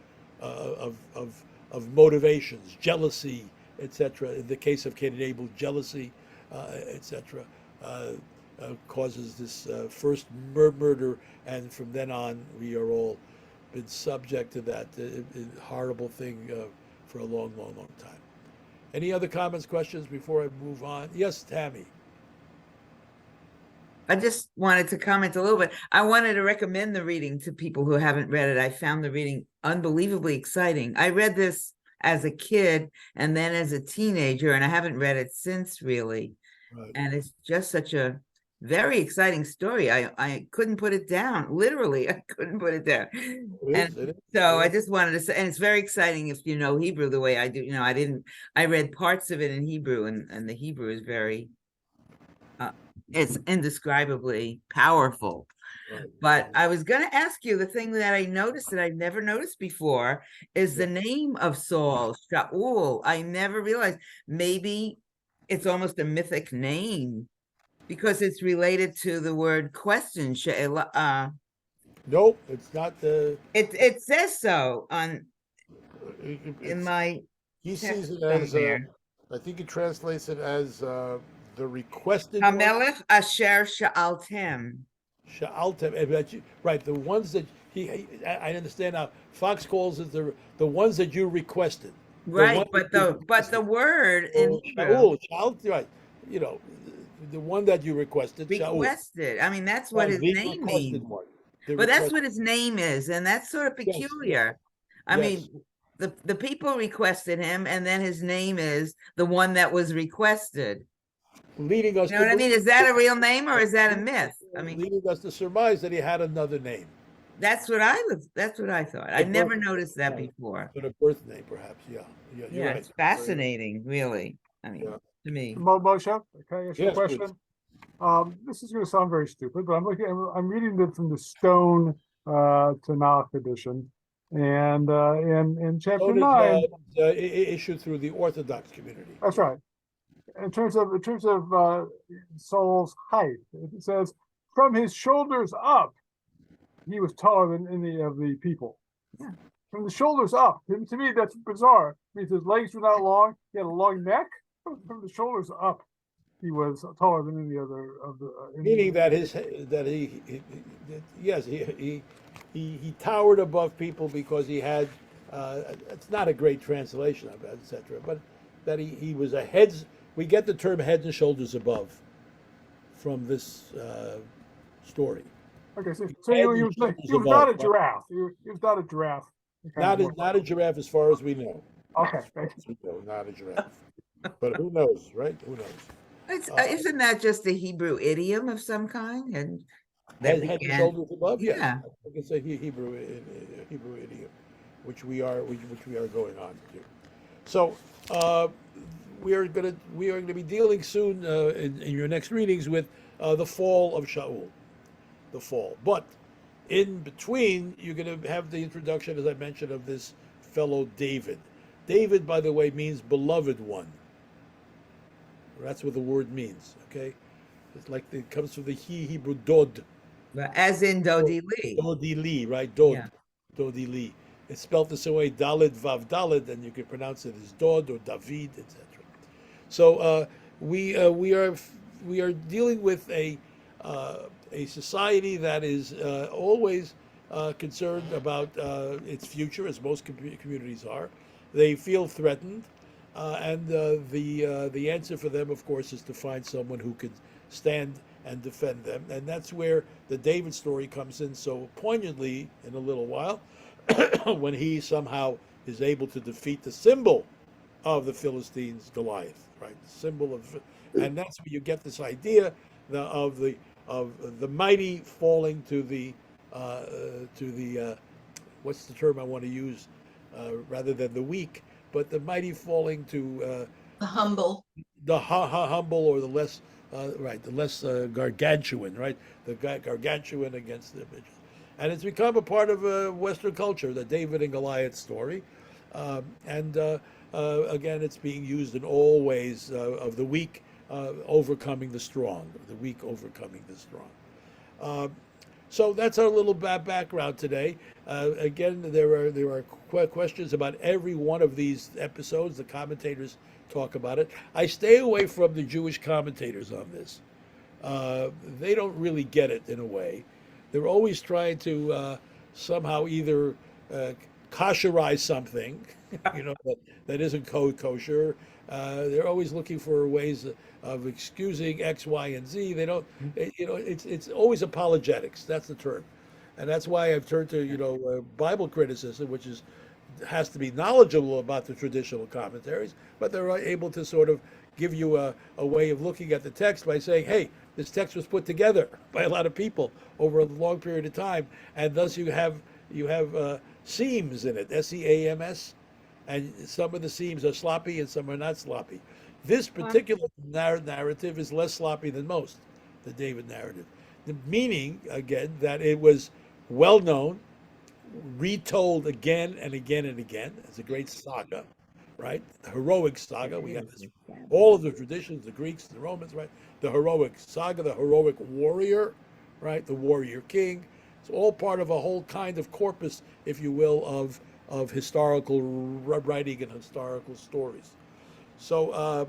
motivations, jealousy, etc. In the case of Cain and Abel, jealousy, etc. Causes this first murder, and from then on, we are all been subject to that horrible thing for a long, long, long time. Any other comments, questions before I move on? Yes, Tammy. I just wanted to comment a little bit. I wanted to recommend the reading to people who haven't read it. I found the reading unbelievably exciting. I read this as a kid and then as a teenager, and I haven't read it since, really. Right. And it's just such a very exciting story. I couldn't put it down. Literally, I couldn't put it down. So I just wanted to say, and it's very exciting if you know Hebrew the way I do. I read parts of it in Hebrew, and the Hebrew is very, it's indescribably powerful. Right. But I was going to ask you, the thing that I noticed that I've never noticed before is the name of Saul, Shaul. I never realized. Maybe it's almost a mythic name because it's related to the word question. Nope, it's not the. It says so on in It's, my. he sees it text as. somewhere. I think he translates it as the requested. one. Hamelech asher sha'altem. Sha'altem, right? The ones that I understand now. Fox calls it the ones that you requested. Right, but the word in Hebrew. Shaul, right? The one that you requested. Requested. I mean, that's what his name means. But that's what his name is, and that's sort of peculiar. I mean, the people requested him, and then his name is the one that was requested. Leading us. You know what I mean? Is that a real name or is that a myth? I mean, leading us to surmise that he had another name. That's what I thought. I never noticed that before. But a birth name, perhaps. Yeah. Yeah, right. it's fascinating, really. I mean, to me. Moshe, can I ask you a Yes, please. question? This is going to sound very stupid, but I'm reading it from the Stone Tanakh edition, and in chapter 9, issued through the Orthodox community. that's right. In terms of Saul's height, it says from his shoulders up, he was taller than any of the people. Yeah. From the shoulders up, to me that's bizarre. It means his legs were not long. He had a long neck. From the shoulders up, he was taller than any other of the. Meaning that he towered above people because he had. It's not a great translation of it, etc. But that he was a heads. We get the term head and shoulders above from this story. Okay, so he was not a giraffe. He was not a giraffe. Not a giraffe as far as we know. Okay. Not a giraffe. But who knows, right? Who knows? Isn't that just a Hebrew idiom of some kind? And Head and shoulders above? Yeah. Yes. I can say Hebrew idiom, which we are going on to. So we are going to be dealing soon in your next readings with the fall of Shaul, the fall. But in between, you're going to have the introduction, as I mentioned, of this fellow David. David, by the way, means beloved one. That's what the word means. Okay, it's like it comes from the Hebrew dod, As in Dodi Lee. Dodi Lee, right? Dod, Yeah. Dodi Lee. It's spelled the same way, Dalid Vav Dalid, and you can pronounce it as Dod or David, etc. So we are dealing with a society that is always concerned about its future, as most communities are. They feel threatened, and the answer for them, of course, is to find someone who can stand and defend them, and that's where the David story comes in so poignantly in a little while, when he somehow is able to defeat the symbol of the Philistines, Goliath, right? The symbol of, and that's where you get this idea of the mighty falling to the what's the term I want to use rather than the weak, but the mighty falling to The humble. the humble or the less right, the less gargantuan, right? The gargantuan against the midget. And it's become a part of Western culture, the David and Goliath story. And again, it's being used in all ways of the weak overcoming the strong, the weak overcoming the strong. So that's our little background today. Again, there are questions about every one of these episodes. The commentators talk about it. I stay away from the Jewish commentators on this. They don't really get it in a way. They're always trying to somehow either kosherize something, that isn't kosher. They're always looking for ways of excusing X, Y, and Z. They don't, it's always apologetics. That's the term, and that's why I've turned to Bible criticism, which has to be knowledgeable about the traditional commentaries, but they're able to sort of give you a way of looking at the text by saying, hey, this text was put together by a lot of people over a long period of time, and thus you have seams in it, SEAMS, and some of the seams are sloppy and some are not sloppy. This particular narrative is less sloppy than most, the David narrative. The meaning, again, that it was well known, retold again and again and again. It's a great saga, right? The heroic saga. We have this, all of the traditions, the Greeks, the Romans, right? The heroic saga, the heroic warrior, right? The warrior king. It's all part of a whole kind of corpus, if you will, of historical writing and historical stories. So,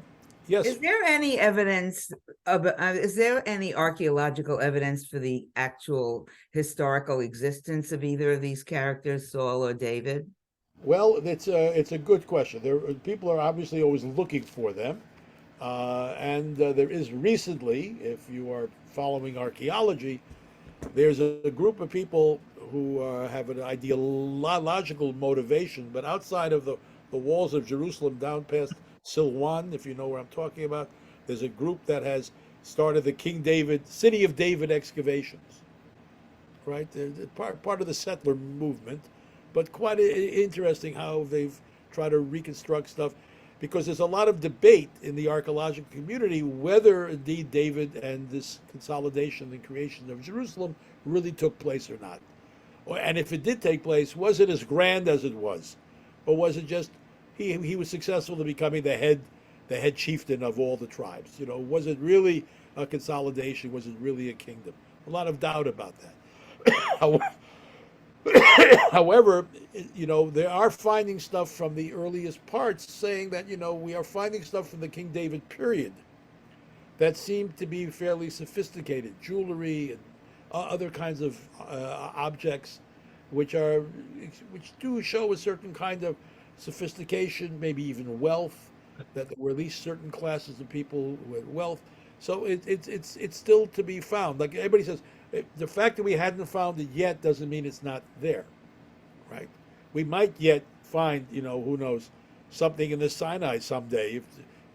yes. Is there any evidence is there any archaeological evidence for the actual historical existence of either of these characters, Saul or David? Well, it's a good question. People are obviously always looking for them, and there is recently, if you are following archaeology, there's a group of people who have an ideological motivation, but outside of the walls of Jerusalem, down past Silwan, if you know where I'm talking about, there's a group that has started the City of David excavations, right? They're part of the settler movement, but quite interesting how they've tried to reconstruct stuff, because there's a lot of debate in the archaeological community whether indeed David and this consolidation and creation of Jerusalem really took place or not. And if it did take place, was it as grand as it was? Or was it just he was successful in becoming the head chieftain of all the tribes? Was it really a consolidation? Was it really a kingdom? A lot of doubt about that. However, they are finding stuff from the earliest parts saying that, we are finding stuff from the King David period that seemed to be fairly sophisticated, jewelry and other kinds of objects, which do show a certain kind of sophistication, maybe even wealth, that there were at least certain classes of people with wealth. So it's still to be found. Like everybody says, the fact that we hadn't found it yet doesn't mean it's not there, right? We might yet find, who knows, something in the Sinai someday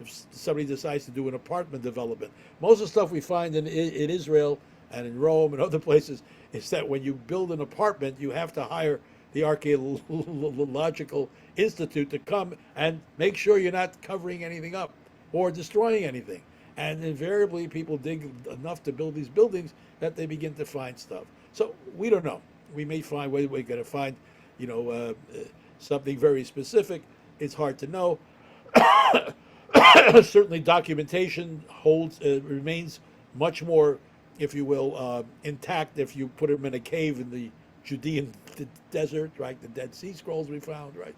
if somebody decides to do an apartment development. Most of the stuff we find in Israel and in Rome and other places is that when you build an apartment, you have to hire the Archaeological Institute to come and make sure you're not covering anything up or destroying anything. And invariably, people dig enough to build these buildings that they begin to find stuff. So we don't know. We may find we're going to find, something very specific. It's hard to know. Certainly, documentation remains much more if you will, intact if you put them in a cave in the Judean desert, right? The Dead Sea Scrolls we found, right?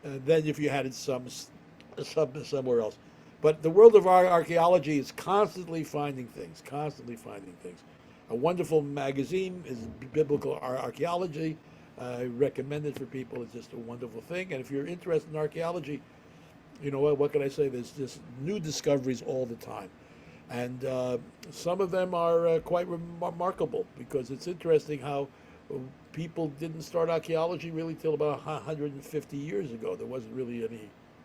Then if you had it somewhere else. But the world of archaeology is constantly finding things, constantly finding things. A wonderful magazine is Biblical Archaeology. I recommend it for people. It's just a wonderful thing. And if you're interested in archaeology, you know what can I say? There's just new discoveries all the time. And some of them are quite remarkable, because it's interesting how people didn't start archaeology really till about 150 years ago. There wasn't really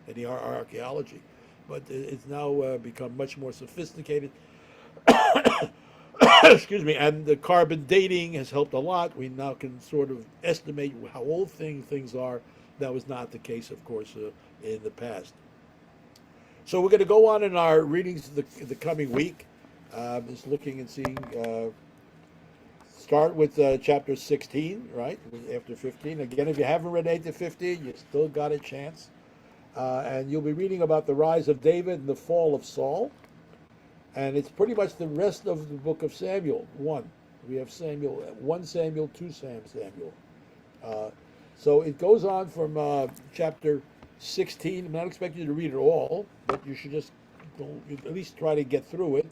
any archaeology, but it's now become much more sophisticated. Excuse me. And the carbon dating has helped a lot. We now can sort of estimate how old things are. That was not the case, of course, in the past. So we're going to go on in our readings the coming week. Just looking and seeing. Start with chapter 16, right? After 15. Again, if you haven't read 8 to 15, you still got a chance. And you'll be reading about the rise of David and the fall of Saul. And it's pretty much the rest of the book of Samuel. We have Samuel, 1 Samuel, 2 Samuel. So it goes on from chapter 16. I'm not expecting you to read it all, but you should just at least try to get through it,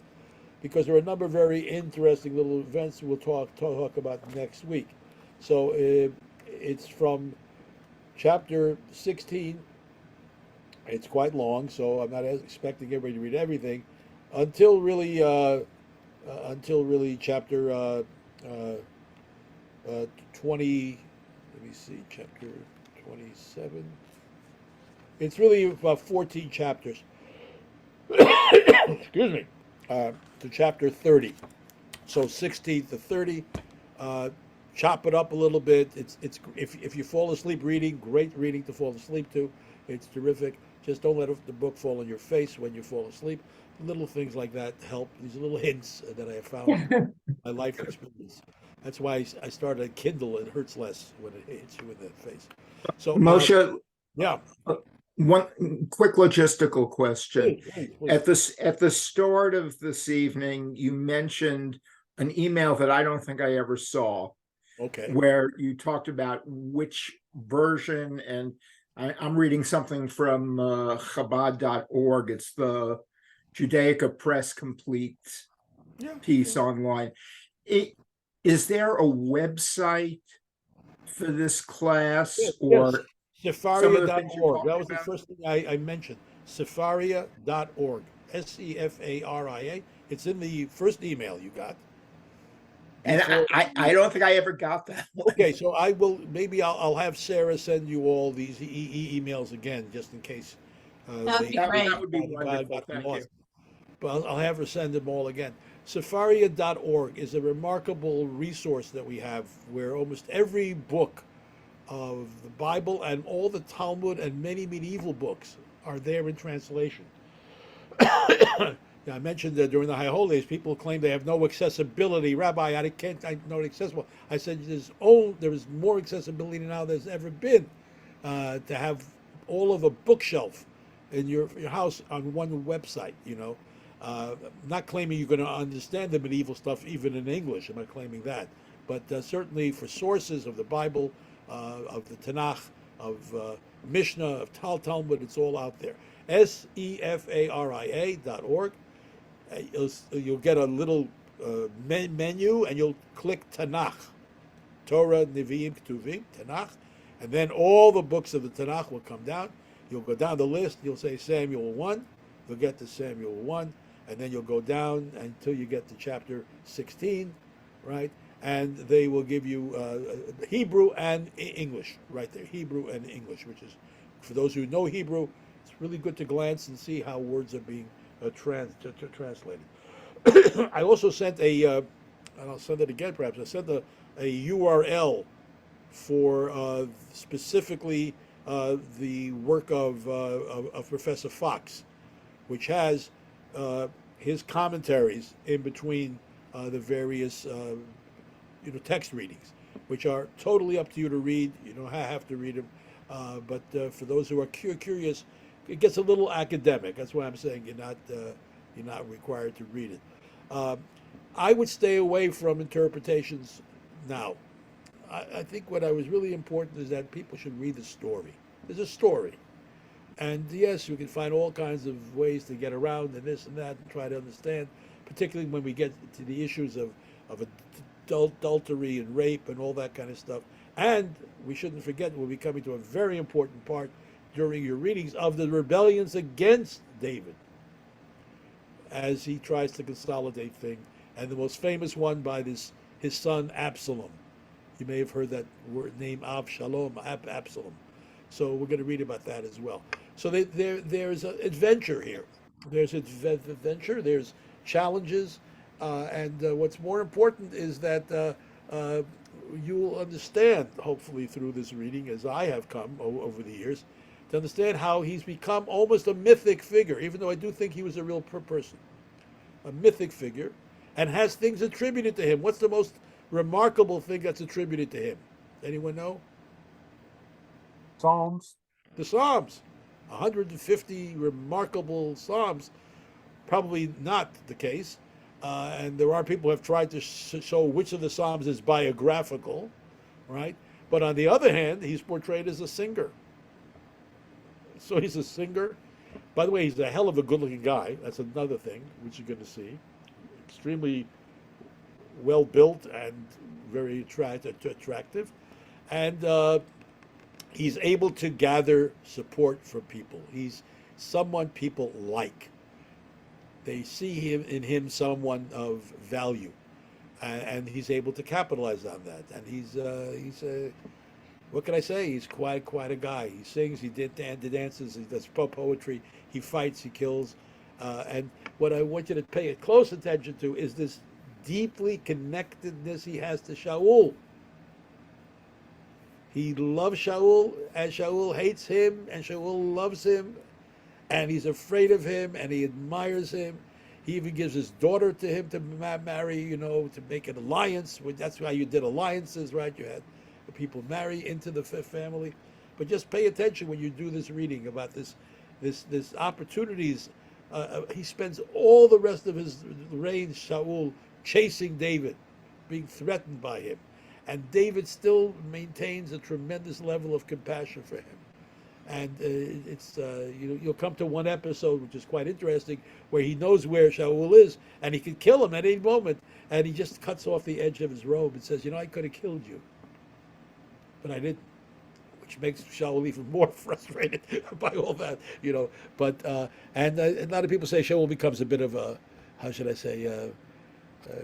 because there are a number of very interesting little events we'll talk about next week. So it's from chapter 16. It's quite long, so I'm not expecting everybody to read everything until really chapter 20. Let me see, chapter 27. It's really about 14 chapters. Excuse me. To chapter 30. So 16 to 30. Chop it up a little bit. It's if you fall asleep reading, great reading to fall asleep to. It's terrific. Just don't let the book fall on your face when you fall asleep. Little things like that help. These little hints that I have found in my life experience. That's why I started a Kindle. It hurts less when it hits you in the face. So Moshe, yeah. one quick logistical question. Please. At the start of this evening, you mentioned an email that I don't think I ever saw. Okay. Where you talked about which version, and I'm reading something from Chabad.org. It's the Judaica Press Complete piece online. Is there a website for this class? Yes, or Sepharia.org. That was the first thing I mentioned. Sepharia.org. Sefaria. It's in the first email you got. And I don't think I ever got that. Okay, so I'll have Sarah send you all these emails again, just in case. That'd be great. That would be wonderful. Thank you. But I'll have her send them all again. Sepharia.org is a remarkable resource that we have, where almost every book of the Bible and all the Talmud and many medieval books are there in translation. I mentioned that during the High Holidays, people claim they have no accessibility. Rabbi, I not accessible. I said there is more accessibility now than there's ever been, to have all of a bookshelf in your house on one website. Not claiming you're going to understand the medieval stuff even in English. I'm not claiming that, but certainly for sources of the Bible, of the Tanakh, of Mishnah, of Talmud, it's all out there. Sefaria.org. You'll get a little menu, and you'll click Tanakh, Torah, Nevi'im, Ketuvim, Tanakh, and then all the books of the Tanakh will come down. You'll go down the list. You'll say Samuel 1. You'll get to Samuel 1, and then you'll go down until you get to chapter 16, right? And they will give you Hebrew and English right there. Hebrew and English, which is, for those who know Hebrew, it's really good to glance and see how words are being translated. I also sent and I'll send it again perhaps, I sent a URL for specifically the work of Professor Fox, which has his commentaries in between the various text readings, which are totally up to you to read. You don't have to read them, but for those who are curious, it gets a little academic. That's why I'm saying you're not required to read it. I would stay away from interpretations now. I think what I was really important is that people should read the story. There's a story. And yes, you can find all kinds of ways to get around and this and that and try to understand, particularly when we get to the issues of adultery and rape and all that kind of stuff. And we shouldn't forget, we'll be coming to a very important part during your readings of the rebellions against David as he tries to consolidate things. And the most famous one by his son Absalom. You may have heard that word name Absalom. So we're going to read about that as well. So there's an adventure here. There's adventure. There's challenges, and what's more important is that you'll understand, hopefully through this reading, as I have come over the years, to understand how he's become almost a mythic figure. Even though I do think he was a real person, a mythic figure, and has things attributed to him. What's the most remarkable thing that's attributed to him? Anyone know? Psalms. The Psalms. 150 remarkable Psalms. Probably not the case. And there are people who have tried to show which of the Psalms is biographical, right? But on the other hand, he's portrayed as a singer. So he's a singer. By the way, he's a hell of a good-looking guy. That's another thing, which you're going to see. Extremely well-built and very attractive. And he's able to gather support from people. He's someone people like. They see in him someone of value, and he's able to capitalize on that. And he's what can I say? He's quite a guy. He sings, he dances, he does poetry, he fights, he kills. And what I want you to pay close attention to is this deeply connectedness he has to Shaul. He loves Shaul, and Shaul hates him, and Shaul loves him, and he's afraid of him, and he admires him. He even gives his daughter to him to marry, to make an alliance. That's why you did alliances, right? You had people marry into the family. But just pay attention when you do this reading about this opportunities. He spends all the rest of his reign, Shaul, chasing David, being threatened by him. And David still maintains a tremendous level of compassion for him. And you'll come to one episode, which is quite interesting, where he knows where Shaul is, and he can kill him at any moment. And he just cuts off the edge of his robe and says, I could have killed you, but I didn't. Which makes Shaul even more frustrated by all that, But and a lot of people say Shaul becomes a bit of a, how should I say,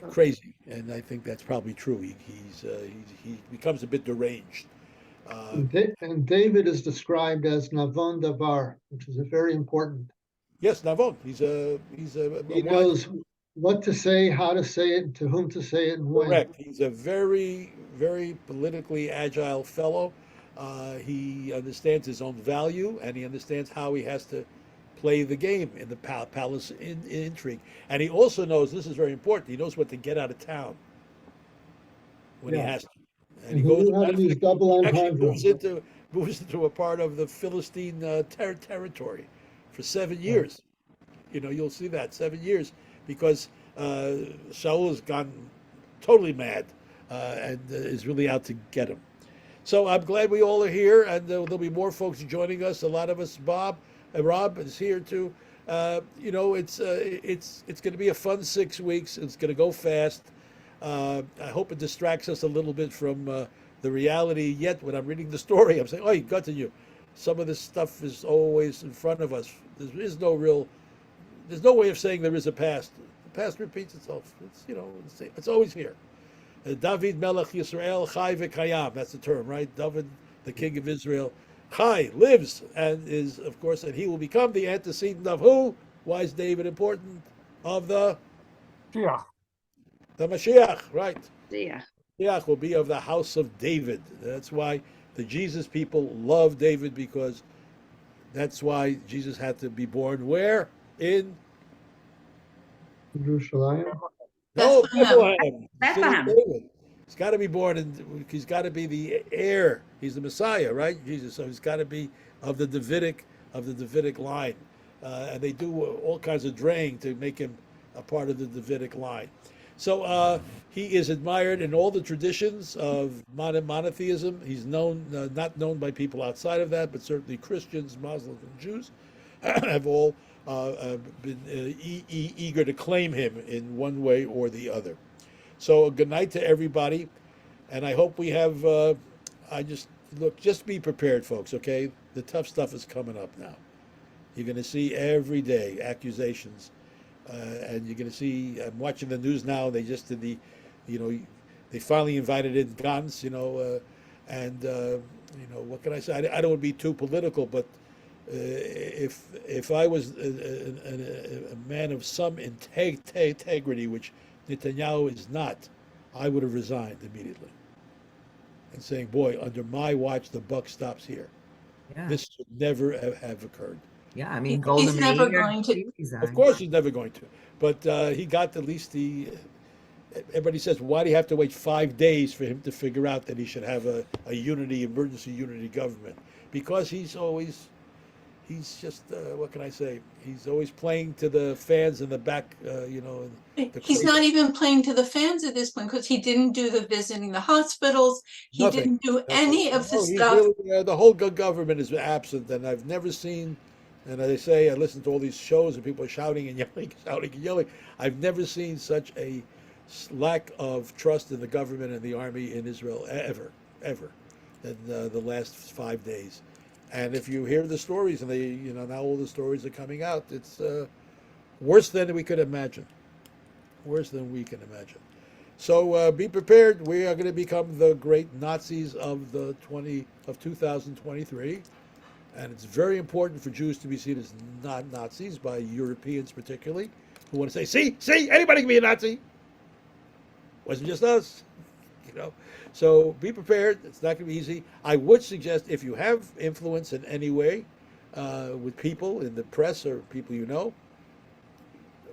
crazy, and I think that's probably true. He becomes a bit deranged. And David is described as Navon Davar, which is a very important. Yes, Navon. He's a He knows what to say, how to say it, to whom to say it, and when. Correct. He's a very, very politically agile fellow. He understands his own value, and he understands how he has to play the game in the palace intrigue. And he also knows, this is very important, he knows what to get out of town when he has to. And he knew how to use double entendre. Moves into a part of the Philistine territory for 7 years. You'll see that, 7 years, because Shaul has gone totally mad and is really out to get him. So I'm glad we all are here, and there'll be more folks joining us. A lot of us, Rob is here too. It's going to be a fun 6 weeks. It's going to go fast. I hope it distracts us a little bit from the reality. Yet when I'm reading the story, I'm saying, "Oh, you got to you." Some of this stuff is always in front of us. There's no way of saying there is a past. The past repeats itself. It's always here. David Melech Yisrael Chai v'Kayam. That's the term, right? David, the king of Israel, Chai, lives, and is, of course, and he will become the antecedent of who? Why is David important? Of the Mashiach. The Mashiach, right? Yeah. Mashiach will be of the house of David. That's why the Jesus people love David, because that's why Jesus had to be born where? In Jerusalem. No, Bethlehem. Bethlehem. David. He's got to be born in. He's got to be the heir. He's the Messiah, right? Jesus. So he's got to be of the Davidic line, and they do all kinds of draying to make him a part of the Davidic line. So he is admired in all the traditions of monotheism. He's known, not known by people outside of that, but certainly Christians, Muslims, and Jews have all been eager to claim him in one way or the other. So good night to everybody, and I hope we have. I just look, just be prepared, folks. Okay, the tough stuff is coming up now. You're going to see every day accusations, and you're going to see. I'm watching the news now. They just did the, you know, they finally invited in Gantz, and what can I say? I don't want to be too political, but if I was a man of some integrity, which Netanyahu is not, I would have resigned immediately and saying, "Boy, under my watch, the buck stops here. Yeah. This should never have occurred." Yeah, I mean, He's Golda never Meir, going to- she Of resigned. course, he's never going to, but he got at least the. Everybody says, "Why do you have to wait 5 days for him to figure out that he should have a emergency unity government?" Because he's just what can I say? He's always playing to the fans in the back, the He's not even playing to the fans at this point because he didn't do the visiting the hospitals. He Nothing. didn't do any of the No, he's stuff. really, the whole government is absent, and I've never seen. And they say I listen to all these shows, and people are shouting and yelling, shouting and yelling. I've never seen such a lack of trust in the government and the army in Israel ever, in the last 5 days. And if you hear the stories, and now all the stories are coming out, it's worse than we could imagine. Worse than we can imagine. So be prepared. We are going to become the great Nazis of 2023, and it's very important for Jews to be seen as not Nazis by Europeans, particularly, who want to say, "See, anybody can be a Nazi." Wasn't just us, So be prepared. It's not going to be easy. I would suggest if you have influence in any way with people in the press or people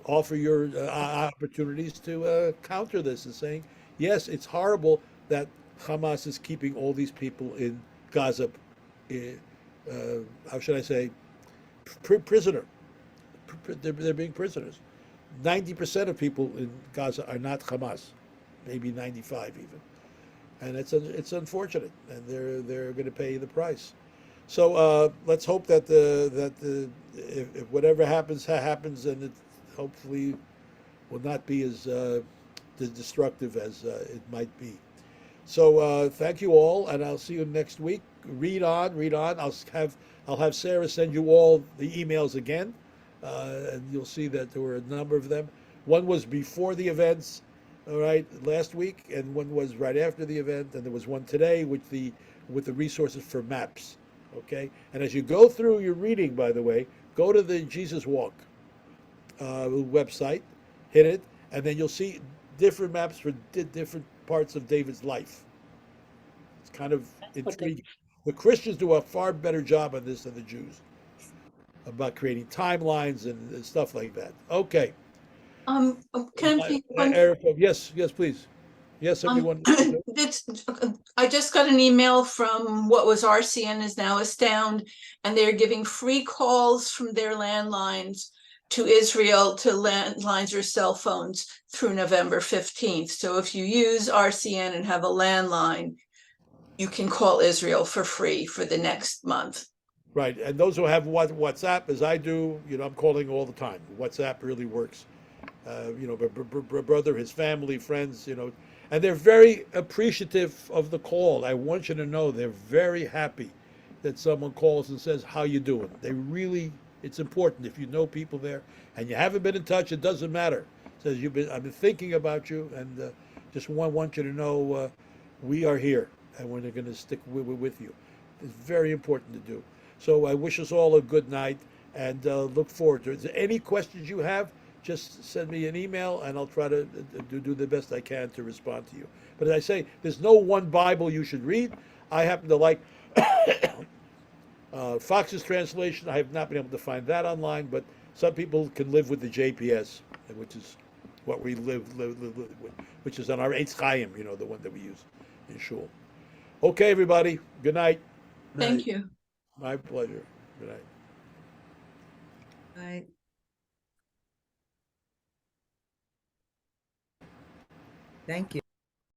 offer your opportunities to counter this and saying, yes, it's horrible that Hamas is keeping all these people in Gaza, how should I say, prisoner. They're being prisoners. 90% of people in Gaza are not Hamas, maybe 95 even. And it's unfortunate, and they're going to pay the price. So let's hope that if whatever happens, and it hopefully will not be as destructive as it might be. So thank you all, and I'll see you next week. Read on. I'll have Sarah send you all the emails again, and you'll see that there were a number of them. One was before the events. All right, last week, and one was right after the event, and there was one today with the resources for maps. Okay, and as you go through your reading, by the way, go to the Jesus Walk website, hit it, and then you'll see different maps for different parts of David's life. It's kind of intriguing. The Christians do a far better job on this than the Jews about creating timelines and stuff like that. Okay. Can I Erica, yes, please. Yes, everyone. I just got an email from what was RCN is now Astound, and they're giving free calls from their landlines to Israel to landlines or cell phones through November 15th. So if you use RCN and have a landline, you can call Israel for free for the next month. Right, and those who have WhatsApp, as I do, I'm calling all the time. WhatsApp really works. Brother, his family, friends, and they're very appreciative of the call. I want you to know they're very happy that someone calls and says, "How you doing?" It's important if you know people there and you haven't been in touch. It doesn't matter. Says I've been thinking about you, and just want you to know we are here and we're going to stick with you. It's very important to do. So I wish us all a good night and look forward to it. Is there any questions you have? Just send me an email, and I'll try to do the best I can to respond to you. But as I say, there's no one Bible you should read. I happen to like Fox's translation. I have not been able to find that online, but some people can live with the JPS, which is what we live with, which is on our Eitz Chaim, the one that we use in shul. Okay, everybody. Good night. Thank you. My pleasure. Good night. Right. Thank you.